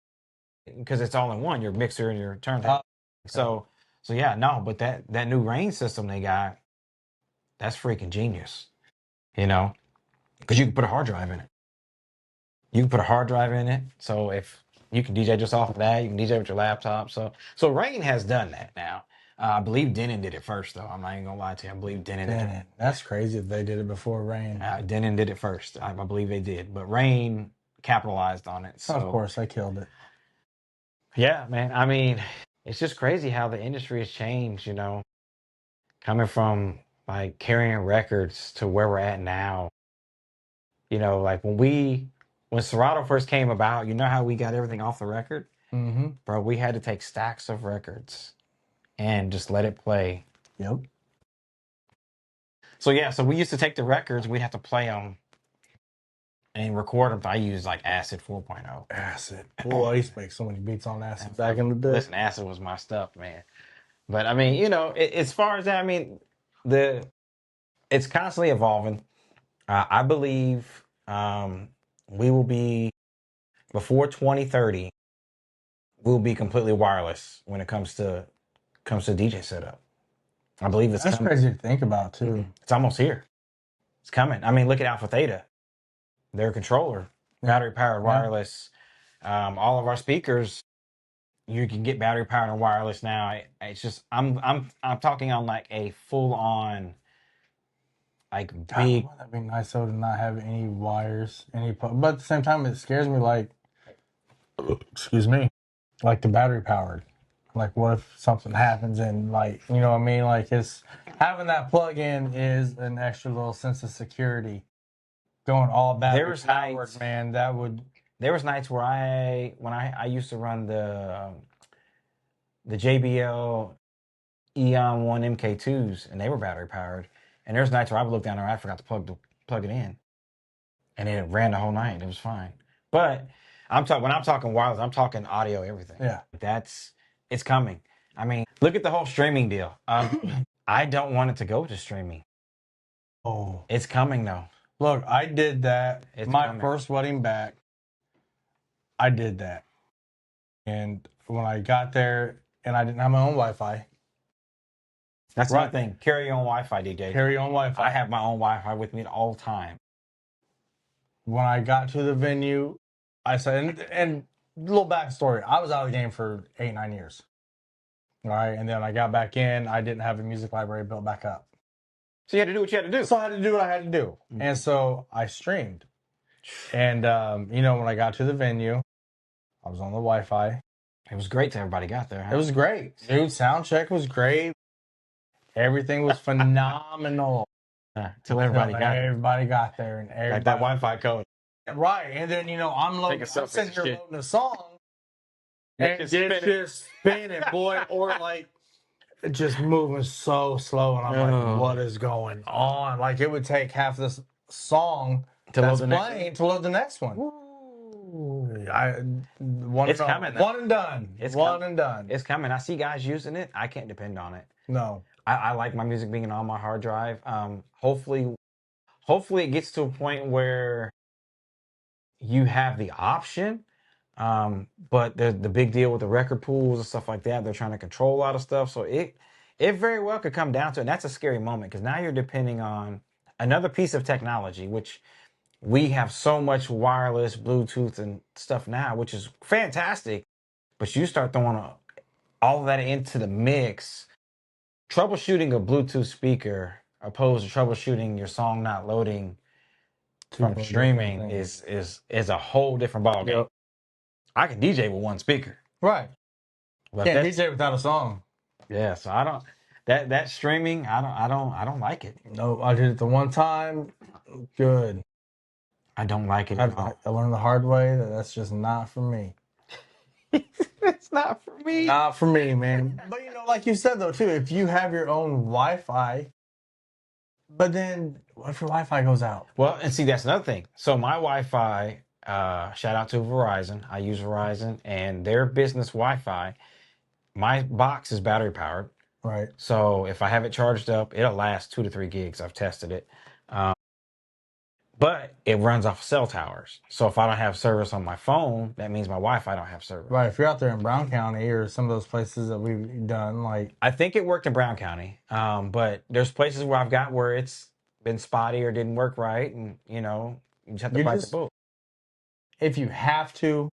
S1: because it's all-in-one, your mixer and your turntable. Okay. So yeah, no, but that new Rain system they got, that's freaking genius, because you can put a hard drive in it. So if you can DJ just off of that, you can DJ with your laptop. So Rain has done that now. I believe Denon did it first, though. I'm not even gonna lie to you. I believe Denon did it.
S2: That's crazy if they did it before Rain.
S1: Denon did it first. I believe they did, but Rain capitalized on it. So
S2: of course, they killed it.
S1: Yeah, man. I mean, it's just crazy how the industry has changed. Coming from like carrying records to where we're at now. Like when we when Serato first came about, you know how we got everything off the record?
S2: Mm-hmm.
S1: Bro, we had to take stacks of records and just let it play.
S2: Yep.
S1: So yeah, so we used to take the records, we'd have to play them and record them. I used like Acid 4.0.
S2: Acid. Boy, I used to make so many beats on Acid back in the day.
S1: Listen, Acid was my stuff, man. But I mean, as far as that, I mean, it's constantly evolving. I believe we will be, before 2030, we'll be completely wireless when it comes to DJ setup. I believe it's
S2: That's
S1: coming.
S2: crazy to think about too.
S1: It's almost here. It's coming. I mean, look at Alpha Theta. Their controller, battery powered wireless. All of our speakers, you can get battery powered and wireless now. It's just I'm talking on like a full on, like, big.
S2: God, that'd be nice though to not have any wires, but at the same time, it scares me. Like, excuse me, like the battery powered. Like, what if something happens and, like, you know what I mean? Like, it's having that plug in is an extra little sense of security. Going all battery powered, man, that would.
S1: There was nights where I used to run the JBL Eon 1 MK2s, and they were battery powered. And there's nights where I would look down there, I forgot to plug it in, and it ran the whole night. It was fine. But when I'm talking wireless, I'm talking audio, everything.
S2: Yeah,
S1: it's coming. I mean, look at the whole streaming deal. I don't want it to go to streaming.
S2: Oh,
S1: it's coming though.
S2: Look, I did that. My first wedding back, I did that. And when I got there, and I didn't have my own Wi-Fi.
S1: That's one thing. Carry your own Wi-Fi, DJ.
S2: Carry your own Wi-Fi.
S1: I have my own Wi-Fi with me all the time.
S2: When I got to the venue, I said, and a little backstory, I was out of the game for 8-9 years. All right, and then I got back in. I didn't have a music library built back up.
S1: So you had to do what you had to do.
S2: So I had to do what I had to do. Mm-hmm. And so I streamed. And, when I got to the venue, I was on the Wi-Fi.
S1: It was great till everybody got there. Huh?
S2: It was great. Dude, sound check was great. Everything was phenomenal.
S1: Till everybody
S2: got there. And everybody,
S1: like that Wi-Fi code.
S2: Right. And then, I'm sitting here loading a song. And it's just spinning, boy. Or like, just moving so slow. And I'm like, what is going on? Like, it would take half this song to load the next one.
S1: It's coming.
S2: One and done. One and done.
S1: It's coming. I see guys using it. I can't depend on it.
S2: No.
S1: I like my music being on my hard drive. Hopefully it gets to a point where you have the option. But the big deal with the record pools and stuff like that, they're trying to control a lot of stuff. So it very well could come down to it. And that's a scary moment, because now you're depending on another piece of technology, which we have so much wireless, Bluetooth and stuff now, which is fantastic. But you start throwing all of that into the mix. Troubleshooting a Bluetooth speaker opposed to troubleshooting your song not loading from streaming is a whole different ballgame. Yep. I can DJ with one speaker.
S2: Right. But can't DJ without a song.
S1: Yeah, so I don't that streaming, I don't like it.
S2: No, I did it the one time. Good.
S1: I don't like it at all.
S2: I learned the hard way that that's just not for me.
S1: It's not for me.
S2: Not for me, man. But like you said though too, if you have your own Wi-Fi, but then what if your Wi-Fi goes out?
S1: Well, and see, that's another thing. So my Wi-Fi, shout out to Verizon. I use Verizon, and their business Wi-Fi, my box is battery powered.
S2: Right.
S1: So if I have it charged up, it'll last 2 to 3 gigs. I've tested it. But it runs off cell towers. So if I don't have service on my phone, that means my Wi-Fi don't have service.
S2: Right. If you're out there in Brown County or some of those places that we've done, like...
S1: I think it worked in Brown County. But there's places where I've got where it's been spotty or didn't work right. And, you just have to bite the bullet.
S2: If you have to,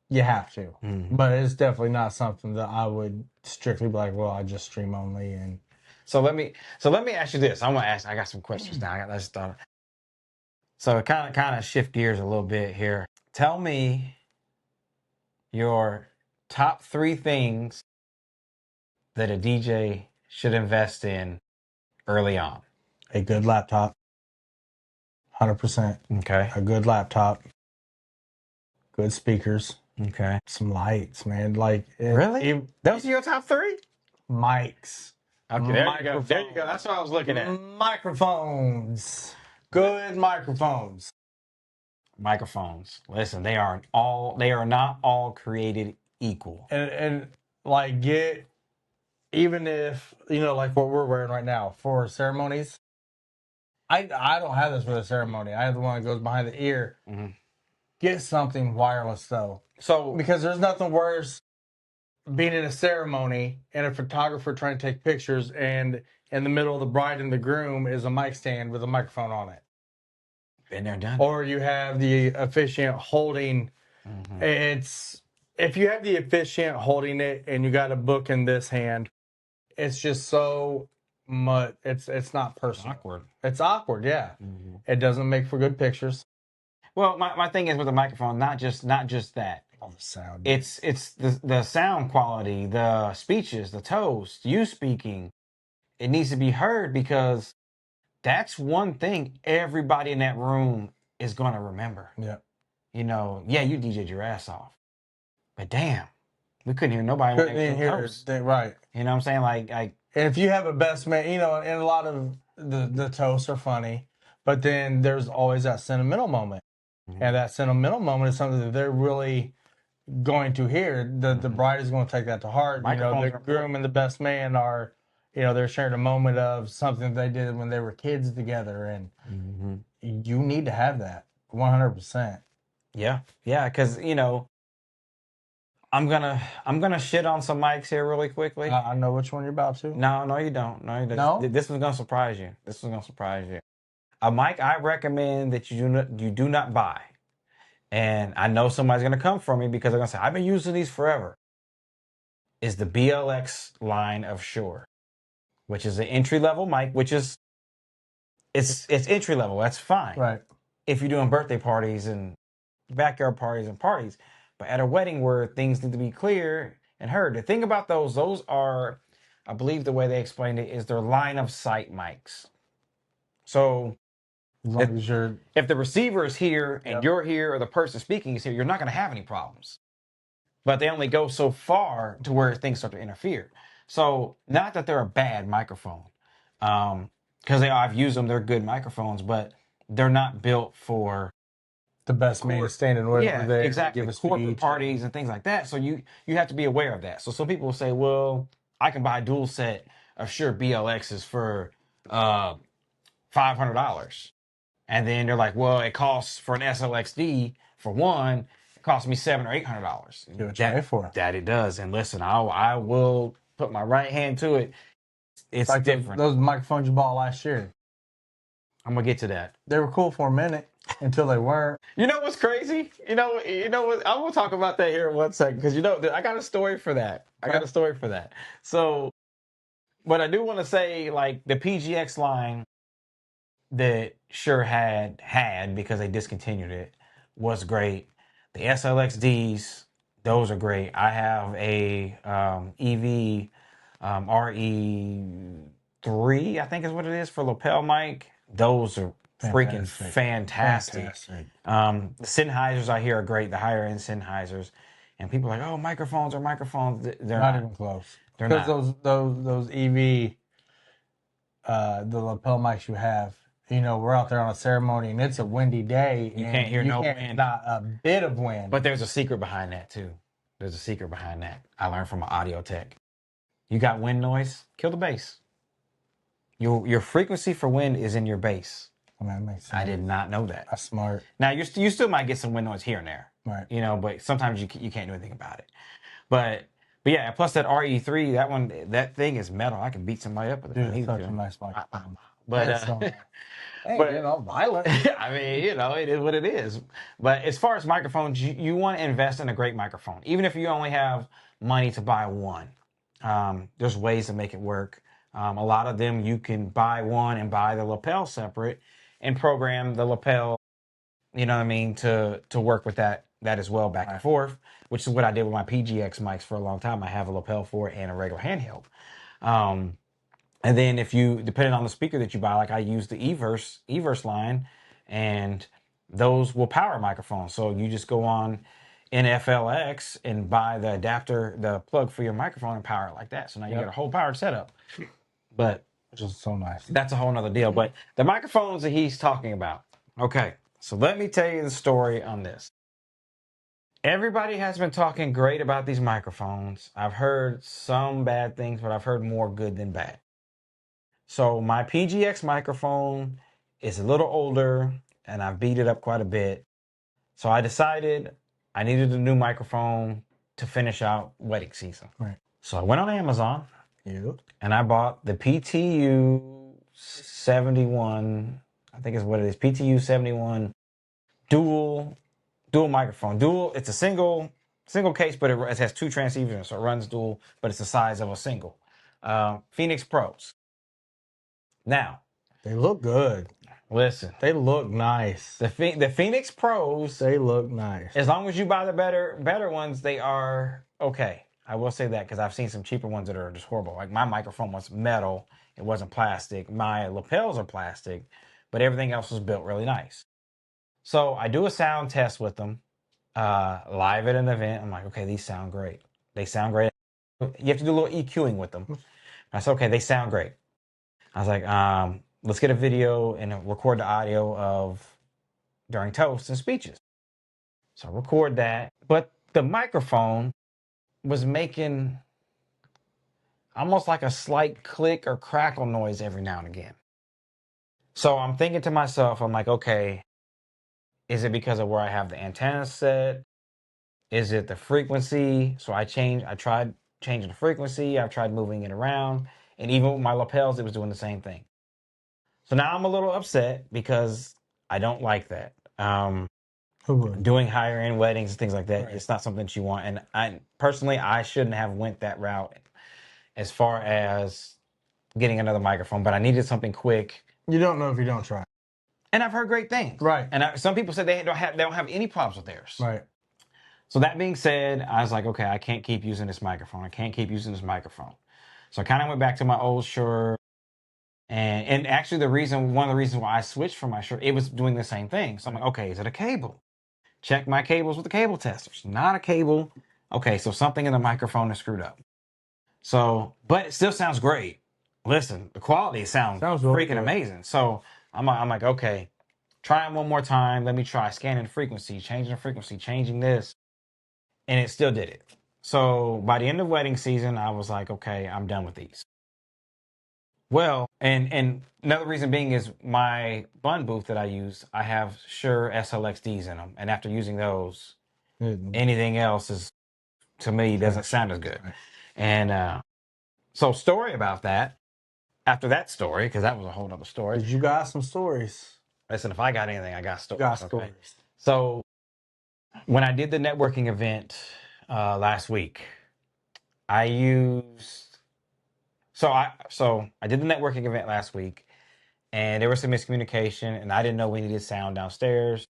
S2: you have to. Mm-hmm. But it's definitely not something that I would strictly be like, well, I just stream only. And
S1: So let me ask you this. I got some questions now. I just thought... So kind of shift gears a little bit here. Tell me your top 3 things that a DJ should invest in early on.
S2: A good laptop. 100%.
S1: Okay.
S2: A good laptop. good speakers,
S1: Okay.
S2: some lights, man. Like
S1: Really? Those are your top 3?
S2: mics.
S1: Okay, there you go. There you go. That's what I was looking at.
S2: Microphones. Good microphones.
S1: Microphones. Listen, they are not all created equal.
S2: And like even if, like what we're wearing right now for ceremonies, I don't have this for the ceremony. I have the one that goes behind the ear.
S1: Mm-hmm.
S2: Get something wireless though.
S1: So
S2: Because there's nothing worse being in a ceremony and a photographer trying to take pictures, and in the middle of the bride and the groom is a mic stand with a microphone on it.
S1: been there, done.
S2: Or you have the officiant holding.
S1: Mm-hmm.
S2: If you have the officiant holding it and you got a book in this hand, it's just so much. It's not personal.
S1: Awkward.
S2: It's awkward. Yeah.
S1: Mm-hmm.
S2: It doesn't make for good pictures.
S1: Well, my thing is with the microphone, not just that.
S2: Oh, the sound.
S1: It's the sound quality, the speeches, the toast, you speaking. It needs to be heard, because that's one thing everybody in that room is going to remember.
S2: Yeah.
S1: You DJ'd your ass off, but damn, we couldn't hear nobody when they
S2: hear
S1: toast.
S2: right.
S1: You know what I'm saying? Like,
S2: and if you have a best man, and a lot of the toasts are funny, but then there's always that sentimental moment.
S1: Mm-hmm.
S2: And that sentimental moment is something that they're really going to hear. The bride is going to take that to heart. The groom and the best man are, they're sharing a moment of something they did when they were kids together. And you need to have that 100%.
S1: Yeah. Because, I'm gonna shit on some mics here really quickly.
S2: I know which one you're about to.
S1: No, you don't.
S2: No?
S1: This one's gonna surprise you. A mic I recommend that you do not buy, and I know somebody's gonna come for me because they're gonna say I've been using these forever, is the BLX line of Shure, which is an entry level mic, which is it's entry level. That's fine,
S2: Right?
S1: If you're doing birthday parties and backyard parties. But at a wedding where things need to be clear and heard, the thing about those are, I believe the way they explained it is they're line of sight mics. So if the receiver is here and you're here, or the person speaking is here, you're not going to have any problems. But they only go so far to where things start to interfere. So not that they're a bad microphone, because I've used them, they're good microphones, but they're not built for
S2: the best man standing with
S1: there. Exactly. Give corporate parties and things like that. So you have to be aware of that. So some people will say, well, I can buy a dual set of Shure BLXs for $500. And then they're like, well, it costs for an SLXD for one, it costs me $700 or $800.
S2: Do what you pay for.
S1: That it does. And listen, I will put my right hand to it. It's like different.
S2: Those microphones you bought last year.
S1: I'm gonna get to that.
S2: They were cool for a minute until they weren't.
S1: You know what's crazy? You know what? I'm gonna talk about that here in 1 second, because I got a story for that. So, what I do want to say, like the PGX line that Shure had because they discontinued it, was great. The SLXDs, those are great. I have a EV RE3, I think is what it is, for lapel mic. Those are freaking fantastic. The Sennheisers I hear are great, the higher end Sennheisers. And people are like, oh, microphones are microphones. They're not
S2: even close.
S1: They're not.
S2: Because those EV, the lapel mics you have, we're out there on a ceremony and it's a windy day.
S1: You can't hear no wind.
S2: Not a bit of wind.
S1: But there's a secret behind that too. I learned from an audio tech. You got wind noise, kill the bass. Your frequency for wind is in your bass.
S2: That makes sense.
S1: I did not know that.
S2: That's smart.
S1: Now you still might get some wind noise here and there,
S2: right?
S1: But sometimes you can't do anything about it. But yeah, plus that RE3, that thing is metal. I can beat somebody up with it.
S2: Dude, such a nice mic.
S1: But
S2: violent.
S1: I mean, it is what it is. But as far as microphones, you want to invest in a great microphone, even if you only have money to buy one. There's ways to make it work. A lot of them you can buy one and buy the lapel separate and program the lapel, to work with that as well back and forth, which is what I did with my PGX mics for a long time. I have a lapel for it and a regular handheld. And then if you, depending on the speaker that you buy, like I use the Everse line, and those will power microphones. So you just go on in FLX and buy the adapter, the plug for your microphone and power it like that. So now you got a whole powered setup. But
S2: which is so nice.
S1: That's a whole nother deal. But the microphones that he's talking about. Okay, so let me tell you the story on this. Everybody has been talking great about these microphones. I've heard some bad things, but I've heard more good than bad. So my PGX microphone is a little older and I've beat it up quite a bit. So I decided I needed a new microphone to finish out wedding season.
S2: Right.
S1: So I went on Amazon and I bought the PTU 71, I think is what it is, PTU 71 dual microphone. Dual, it's a single case, but it has two transceivers, so it runs dual, but it's the size of a single. Phoenix Pros. Now,
S2: they look good.
S1: Listen,
S2: they look nice.
S1: The Phoenix Pros,
S2: they look nice.
S1: As long as you buy the better ones, they are okay. I will say that because I've seen some cheaper ones that are just horrible. Like my microphone was metal, it wasn't plastic. My lapels are plastic, but everything else was built really nice. So I do a sound test with them live at an event. I'm like, okay, these sound great. They sound great. You have to do a little EQing with them. I said, okay, they sound great. I was like, let's get a video and record the audio of during toasts and speeches. So I record that. But the microphone was making almost like a slight click or crackle noise every now and again. So I'm thinking to myself, I'm like, okay, is it because of where I have the antenna set? Is it the frequency? So I tried changing the frequency. I've tried moving it around. And even with my lapels, it was doing the same thing. So now I'm a little upset because I don't like that. Doing higher end weddings and things like that, It's not something that you want. And I shouldn't have went that route as far as getting another microphone, but I needed something quick.
S2: You don't know if you don't try.
S1: And I've heard great things.
S2: Right.
S1: And some people said they don't have any problems with theirs.
S2: Right.
S1: So that being said, I was like, okay, I can't keep using this microphone. So I kind of went back to my old Shure. And actually one of the reasons why I switched from my Shure, it was doing the same thing. So I'm like, okay, is it a cable? Check my cables with the cable testers. Not a cable. Okay, so something in the microphone is screwed up. So, but it still sounds great. Listen, the quality sounds really freaking amazing. So I'm like, okay, try it one more time. Let me try scanning the frequency, changing this. And it still did it. So by the end of wedding season, I was like, okay, I'm done with these. Well, and another reason being is my bun booth that I use, I have Shure SLXDs in them. And after using those, anything else is, to me, doesn't sound as good. Right. And so story about that, after that story, because that was a whole other story.
S2: You got some stories.
S1: Listen, if I got anything, I got stories. Okay? So when I did the networking event last week, I did the networking event last week, and there was some miscommunication, and I didn't know we needed sound downstairs.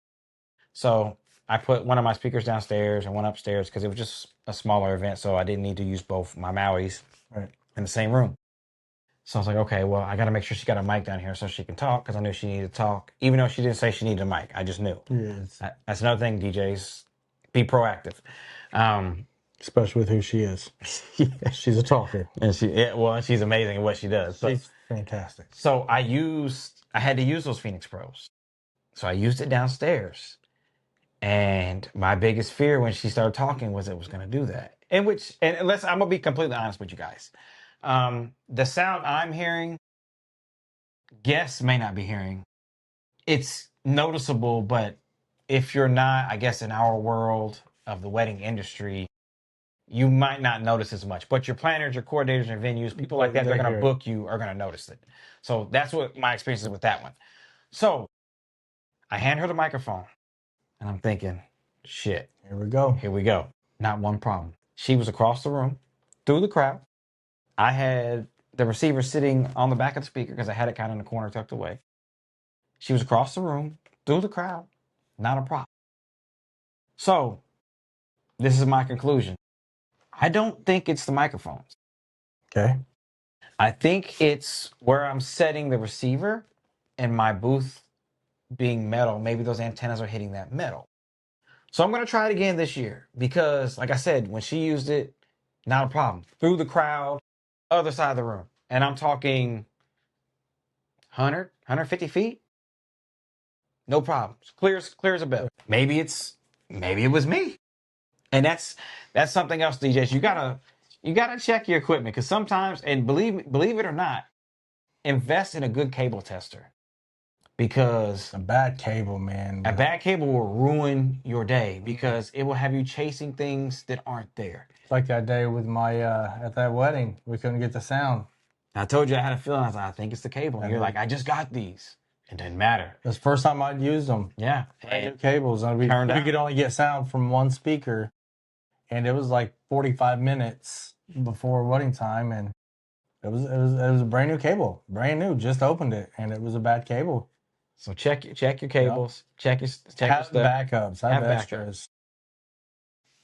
S1: So I put one of my speakers downstairs and one upstairs because it was just a smaller event, so I didn't need to use both my Maui's in the same room. So I was like, okay, well, I got to make sure she got a mic down here so she can talk, because I knew she needed to talk, even though she didn't say she needed a mic. I just knew. Yes. That's another thing, DJs. Be proactive.
S2: Especially with who she is. Yeah. She's a talker.
S1: And she's amazing at what she does.
S2: She's fantastic.
S1: So I had to use those Phoenix Pros. So I used it downstairs. And my biggest fear when she started talking was it was going to do that. I'm going to be completely honest with you guys. The sound I'm hearing, guests may not be hearing. It's noticeable, but if you're not, I guess, in our world of the wedding industry, you might not notice as much. But your planners, your coordinators, your venues, people like that, they're going to book you, are going to notice it. So that's what my experience is with that one. So I hand her the microphone, and I'm thinking, shit.
S2: Here we go.
S1: Not one problem. She was across the room, through the crowd. I had the receiver sitting on the back of the speaker because I had it kind of in the corner tucked away. She was across the room, through the crowd. Not a problem. So this is my conclusion. I don't think it's the microphones.
S2: Okay.
S1: I think it's where I'm setting the receiver and my booth being metal. Maybe those antennas are hitting that metal. So I'm going to try it again this year because, like I said, when she used it, not a problem. Through the crowd, other side of the room. And I'm talking 100, 150 feet. No problems. Clear as a bell. Maybe it was me. And that's something else, DJs. You gotta check your equipment because sometimes, and believe it or not, invest in a good cable tester because
S2: A bad cable, man.
S1: a bad cable will ruin your day because it will have you chasing things that aren't there.
S2: It's like that day with my at that wedding, we couldn't get the sound.
S1: I told you I had a feeling. I was like, I think it's the cable. And you're like, I just got these. It didn't matter.
S2: It was the first time I'd used them.
S1: Yeah.
S2: Brand new cables. And we could only get sound from one speaker. And it was like 45 minutes before wedding time. And it was a brand new cable. Brand new. Just opened it. And it was a bad cable.
S1: So check your cables. Yep. Check your
S2: stuff. Backups. Have extras.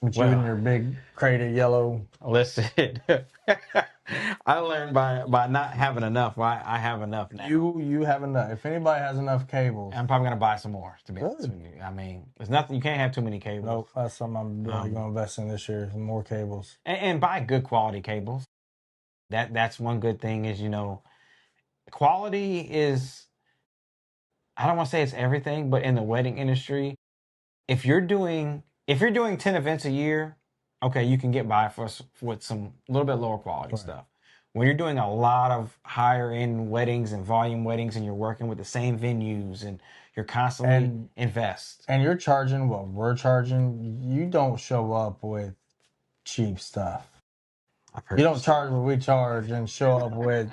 S2: With you and your big crated yellow.
S1: Listen, I learned by not having enough. I have enough now.
S2: You have enough. If anybody has enough cables,
S1: I'm probably gonna buy some more. To be honest with you, I mean, there's nothing. You can't have too many cables.
S2: Nope, that's something I'm really gonna invest in this year. Some more cables
S1: and buy good quality cables. That's one good thing is quality is. I don't want to say it's everything, but in the wedding industry, if you're doing 10 events a year, okay, you can get by with some little bit lower quality stuff. When you're doing a lot of higher end weddings and volume weddings and you're working with the same venues and you're constantly invest.
S2: And you're charging what we're charging, you don't show up with cheap stuff. You don't charge what we charge and show up with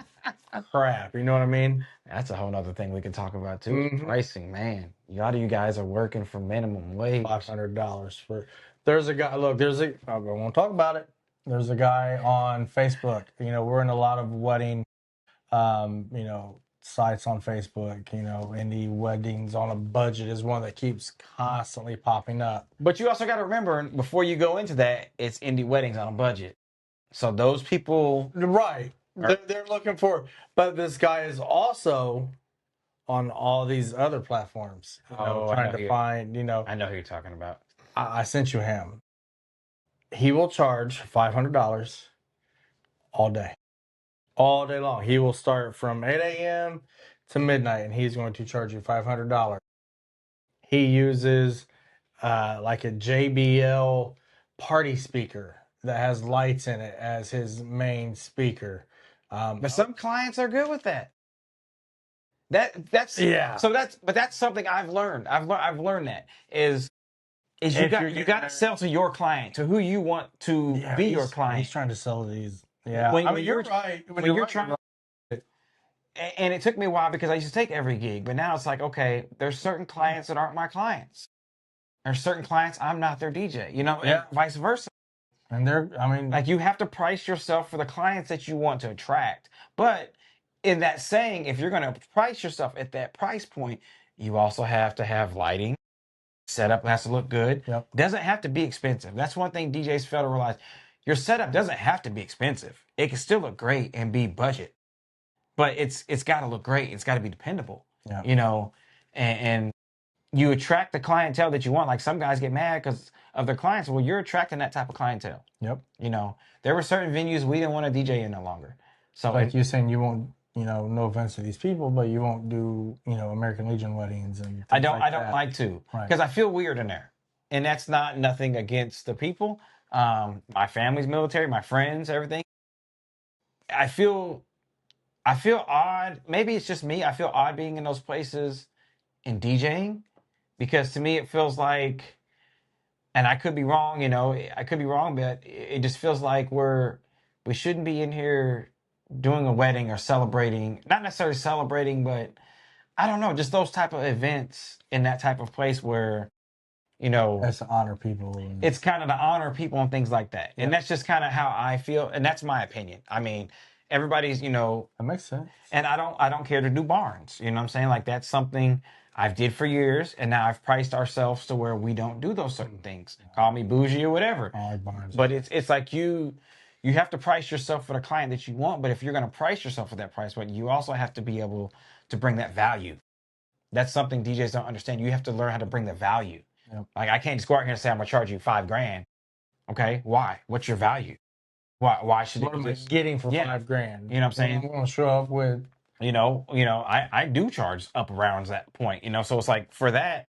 S2: crap. You know what I mean?
S1: That's a whole other thing we can talk about too. Mm-hmm. Pricing, man. A lot of you guys are working for minimum wage.
S2: $500 for. There's a guy. Look, I won't talk about it. There's a guy on Facebook. We're in a lot of wedding, sites on Facebook. Indie weddings on a budget is one that keeps constantly popping up.
S1: But you also got to remember, before you go into that, it's indie weddings on a budget. So those people,
S2: right? They're looking for, but this guy is also on all these other platforms. Trying to find,
S1: I know who you're talking about.
S2: I sent you him. He will charge $500 all day long. He will start from 8 a.m. to midnight, and he's going to charge you $500. He uses like a JBL party speaker that has lights in it as his main speaker.
S1: But some clients are good with that. That's
S2: yeah.
S1: So that's something I've learned. I've learned that is you got to sell to your client, to who you want to be your client.
S2: He's trying to sell these. Yeah,
S1: you're right. When you're trying. And it took me a while because I used to take every gig, but now it's like, okay, there's certain clients that aren't my clients. There's certain clients I'm not their DJ. And vice versa.
S2: And
S1: you have to price yourself for the clients that you want to attract. But in that saying, if you're going to price yourself at that price point, you also have to have lighting. Setup has to look good.
S2: Yep.
S1: Doesn't have to be expensive. That's one thing DJs fail to realize. Your setup doesn't have to be expensive. It can still look great and be budget. But it's got to look great. It's got to be dependable.
S2: Yeah.
S1: And you attract the clientele that you want. Like some guys get mad because of their clients. Well, you're attracting that type of clientele.
S2: Yep.
S1: There were certain venues we didn't want to DJ in no longer. So
S2: like you're saying, you won't, no offense to these people, but you won't do, American Legion weddings and
S1: I don't like to because I feel weird in there. And that's nothing against the people. My family's military, my friends, everything. I feel odd. Maybe it's just me. I feel odd being in those places and DJing. Because to me, it feels like, and I could be wrong, but it just feels like we shouldn't be in here doing a wedding or celebrating, not necessarily celebrating, but I don't know, just those type of events in that type of place where,
S2: that's to honor people.
S1: It's kind of to honor people and things like that. Yeah. And that's just kind of how I feel. And that's my opinion. I mean, everybody's,
S2: that makes sense.
S1: And I don't care to do barns. You know what I'm saying? Like that's something I've did for years, and now I've priced ourselves to where we don't do those certain things. Call me bougie or whatever. But it's like you have to price yourself for the client that you want. But if you're going to price yourself for that price point, you also have to be able to bring that value. That's something DJs don't understand. You have to learn how to bring the value.
S2: Yep.
S1: Like, I can't just go out here and say, I'm going to charge you $5,000. Okay. Why? What's your value? Why should
S2: What
S1: it
S2: am I
S1: just,
S2: getting for
S1: yeah,
S2: $5,000?
S1: you know what I'm saying?
S2: I'm going to show up with,
S1: I do charge up around that point, so it's like for that,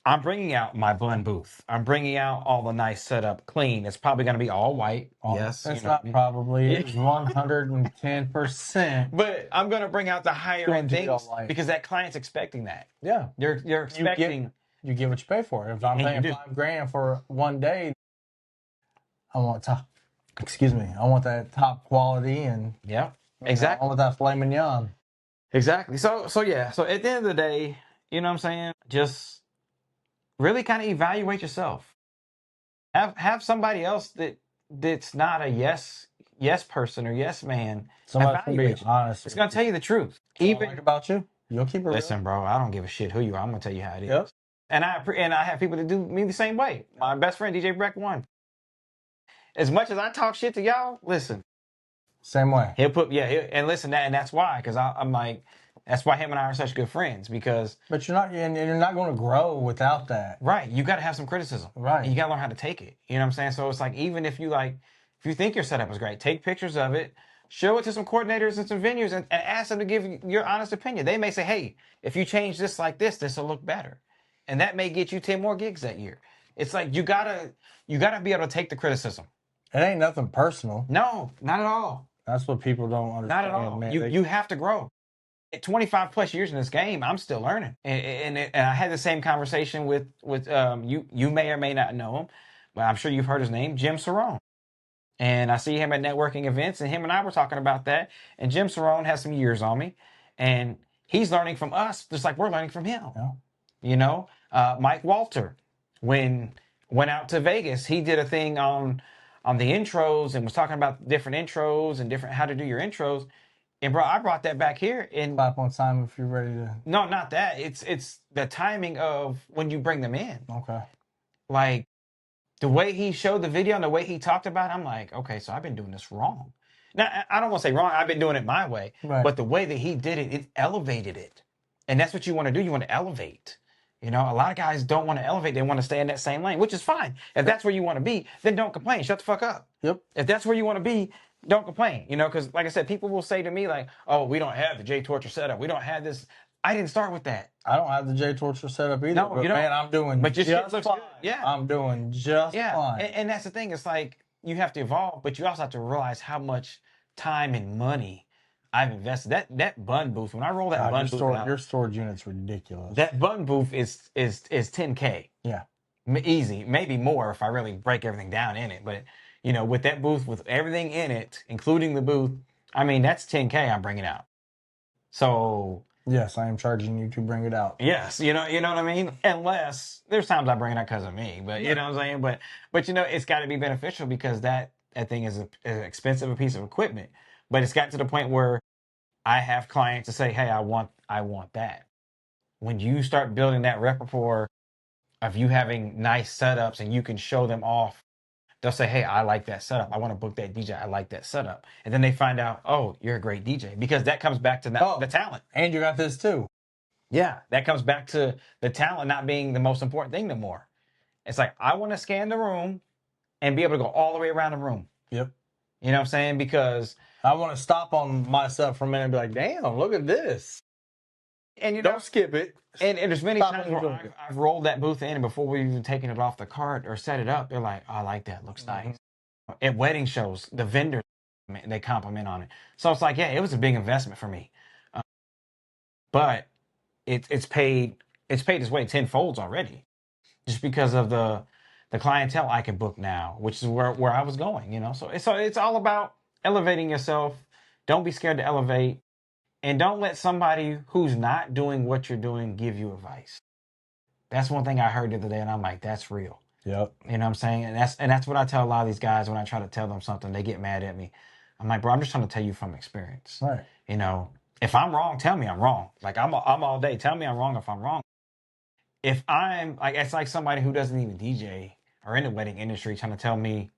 S1: I'm bringing out my bun booth. I'm bringing out all the nice setup, clean. It's probably going to be all white. Yes.
S2: That's
S1: you know what I
S2: not
S1: mean?
S2: probably, it's 110%.
S1: But I'm going to bring out the higher
S2: going
S1: end
S2: to be all
S1: things
S2: white.
S1: because that client's expecting that.
S2: Yeah.
S1: You're expecting.
S2: You get what you pay for. If I'm
S1: And you
S2: paying
S1: do.
S2: $5,000 for one day, I want that top quality and
S1: Yeah,
S2: I
S1: exactly.
S2: want that filet mignon.
S1: Exactly. So yeah. So at the end of the day, you know what I'm saying? Just really kind of evaluate yourself. Have somebody else that's not a yes person or yes man.
S2: Somebody can be
S1: Evaluate you.
S2: honest.
S1: It's gonna tell you the truth.
S2: Even like about you, you'll keep it real.
S1: Listen, bro, I don't give a shit who you are. I'm gonna tell you how it is.
S2: Yep.
S1: And I have people that do me the same way. My best friend DJ Breck one. As much as I talk shit to y'all, listen.
S2: Same way.
S1: And listen, that's why, because I'm like, that's why him and I are such good friends, because.
S2: But you're not going to grow without that.
S1: Right. You got to have some criticism.
S2: Right.
S1: And you got to learn how to take it. You know what I'm saying? So it's like, even if you think your setup is great, take pictures of it, show it to some coordinators and some venues and ask them to give you your honest opinion. They may say, hey, if you change this like this will look better. And that may get you 10 more gigs that year. It's like, you gotta be able to take the criticism.
S2: It ain't nothing personal.
S1: No, not at all.
S2: That's what people don't understand.
S1: Not at all. Man. You have to grow. At 25 plus years in this game, I'm still learning. And I had the same conversation with you may or may not know him, but I'm sure you've heard his name, Jim Cerrone. And I see him at networking events, and him and I were talking about that. And Jim Cerrone has some years on me, and he's learning from us just like we're learning from him. Yeah. Mike Walter, when went out to Vegas, he did a thing on the intros and was talking about different intros and how to do your intros. And bro, I brought that back here. And
S2: clap on time if you're ready to.
S1: No, not that. It's the timing of when you bring them in.
S2: Okay.
S1: Like the way he showed the video and the way he talked about it, I'm like, okay, so I've been doing this wrong. Now, I don't want to say wrong. I've been doing it my way.
S2: Right.
S1: But the way that he did it, it elevated it. And that's what you want to do. You want to elevate. A lot of guys don't want to elevate. They want to stay in that same lane, which is fine. If that's where you want to be, then don't complain. Shut the fuck up.
S2: Yep.
S1: If that's where you want to be, don't complain. Because like I said, people will say to me like, oh, we don't have the J Torture setup. We don't have this. I didn't start with that.
S2: I don't have the J Torture setup either.
S1: No, you don't.
S2: Man, I'm doing just fine.
S1: Good. Yeah.
S2: I'm doing just fine.
S1: And that's the thing. It's like you have to evolve, but you also have to realize how much time and money I've invested. That bun booth, when I roll that bun booth out,
S2: your storage unit's ridiculous.
S1: That bun booth is $10K.
S2: Yeah.
S1: Easy. Maybe more if I really break everything down in it. But, with that booth, with everything in it, including the booth, I mean, that's $10K I'm bringing out. So.
S2: Yes, I am charging you to bring it out.
S1: Yes, you know what I mean? Unless there's times I bring it out because of me, but you know what I'm saying? But it's got to be beneficial because that thing is an expensive a piece of equipment. But it's got to the point where I have clients to say, hey, I want that. When you start building that repertoire of you having nice setups and you can show them off, they'll say, hey, I like that setup. I want to book that DJ. I like that setup. And then they find out, oh, you're a great DJ. Because that comes back to the talent.
S2: And you got this too.
S1: Yeah, that comes back to the talent not being the most important thing no more. It's like, I want to scan the room and be able to go all the way around the room.
S2: Yep.
S1: You know what I'm saying? Because
S2: I want to stop on myself for a minute and be like, damn, look at this.
S1: And
S2: don't skip it.
S1: And there's many times where I've rolled that booth in, and before we've even taken it off the cart or set it up, they're like, oh, I like that. Looks nice. At wedding shows, the vendors, they compliment on it. So it's like, yeah, it was a big investment for me. But it's paid its way tenfold already. Just because of the clientele I can book now, which is where I was going, So it's all about elevating yourself. Don't be scared to elevate. And don't let somebody who's not doing what you're doing give you advice. That's one thing I heard the other day, and I'm like, that's real.
S2: Yep.
S1: You know what I'm saying? And that's what I tell a lot of these guys when I try to tell them something. They get mad at me. I'm like, bro, I'm just trying to tell you from experience.
S2: Right.
S1: If I'm wrong, tell me I'm wrong. Like I'm all day. Tell me I'm wrong if I'm wrong. If I'm like, it's like somebody who doesn't even DJ or in the wedding industry trying to tell me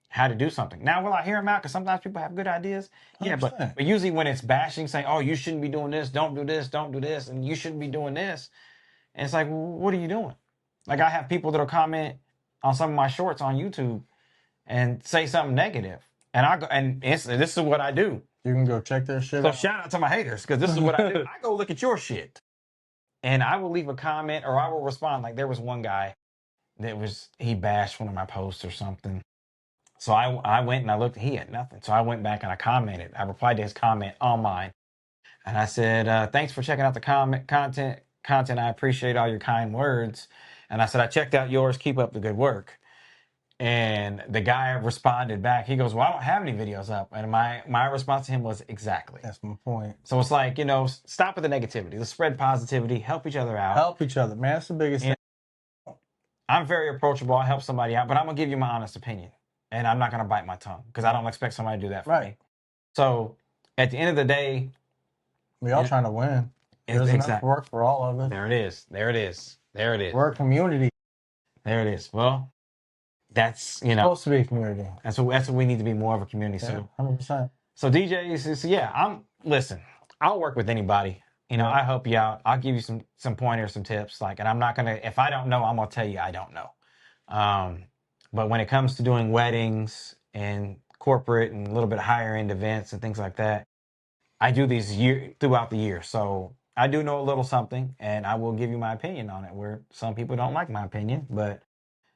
S1: how to do something. Now, will I hear them out? Because sometimes people have good ideas. 100%. Yeah, but usually when it's bashing, saying, oh, you shouldn't be doing this, don't do this, and you shouldn't be doing this. And it's like, well, what are you doing? Like I have people that'll comment on some of my shorts on YouTube and say something negative. And I go, and this is what I do.
S2: You can go check their shit
S1: So
S2: out.
S1: shout out to my haters, because this is what I do. I go look at your shit. And I will leave a comment or I will respond. Like there was one guy he bashed one of my posts or something. So I went and I looked, he had nothing. So I went back and I commented. I replied to his comment on mine. And I said, thanks for checking out the content. I appreciate all your kind words. And I said, I checked out yours. Keep up the good work. And the guy responded back. He goes, well, I don't have any videos up. And my response to him was, exactly.
S2: That's my point.
S1: So it's like, stop with the negativity. Let's spread positivity. Help each other out.
S2: Help each other, man. That's the biggest thing.
S1: I'm very approachable. I help somebody out. But I'm going to give you my honest opinion. And I'm not going to bite my tongue because I don't expect somebody to do that for me. So at the end of the day,
S2: we all trying to win. There's enough work for all of us.
S1: There it is.
S2: We're a community.
S1: There it is. Well, that's,
S2: supposed to be a community.
S1: That's what we need to be, more of a community.
S2: Yeah,
S1: so
S2: 100%.
S1: So DJs, listen, I'll work with anybody. I help you out. I'll give you some pointers, some tips. And I'm not going to, if I don't know, I'm going to tell you I don't know. But when it comes to doing weddings and corporate and a little bit higher end events and things like that, I do these throughout the year. So I do know a little something, and I will give you my opinion on it, where some people don't like my opinion, but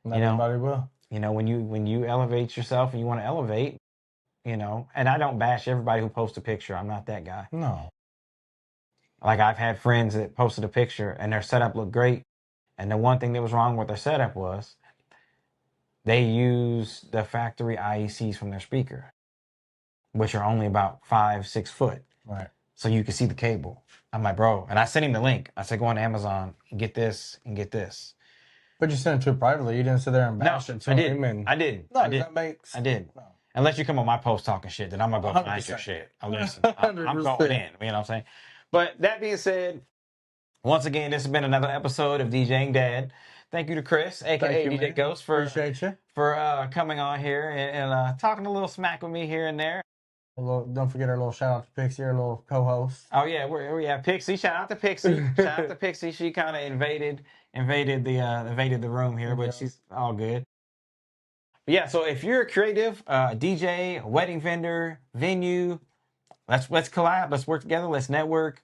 S2: not everybody will.
S1: When you elevate yourself and you want to elevate, and I don't bash everybody who posts a picture. I'm not that guy.
S2: No.
S1: Like I've had friends that posted a picture and their setup looked great. And the one thing that was wrong with their setup was they used the factory IECs from their speaker, which are only about 5-6 foot.
S2: Right.
S1: So you can see the cable. I'm like, bro. And I sent him the link. I said, go on Amazon and get this and get this.
S2: But you sent it to it privately. You didn't sit there and bash it to him.
S1: I did.
S2: No,
S1: I did.
S2: I
S1: did. No. Unless you come on my post talking shit, then I'm going to go find your shit. Listen, I'm going in. You know what I'm saying? But that being said, once again, this has been another episode of DJing Dad. Thank you to Chris, a.k.a. DJ Ghost, for coming on here and talking a little smack with me here and there.
S2: Don't forget our little shout out to Pixie, our little co-host.
S1: Oh yeah, we have Pixie. Shout out to Pixie. Shout out to Pixie. She kind of invaded the room here, but she's all good. But yeah, so if you're a creative, DJ, a wedding vendor, venue, let's collab. Let's work together. Let's network.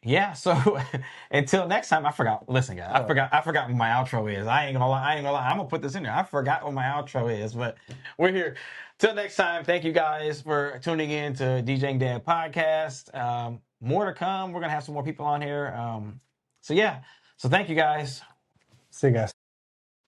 S1: Yeah, so until next time, I forgot. Listen, guys, I forgot what my outro is. I ain't gonna lie. I'm gonna put this in there. I forgot what my outro is, but we're here. Till next time, thank you guys for tuning in to DJing Dad Podcast. More to come. We're gonna have some more people on here. So thank you guys.
S2: See you guys.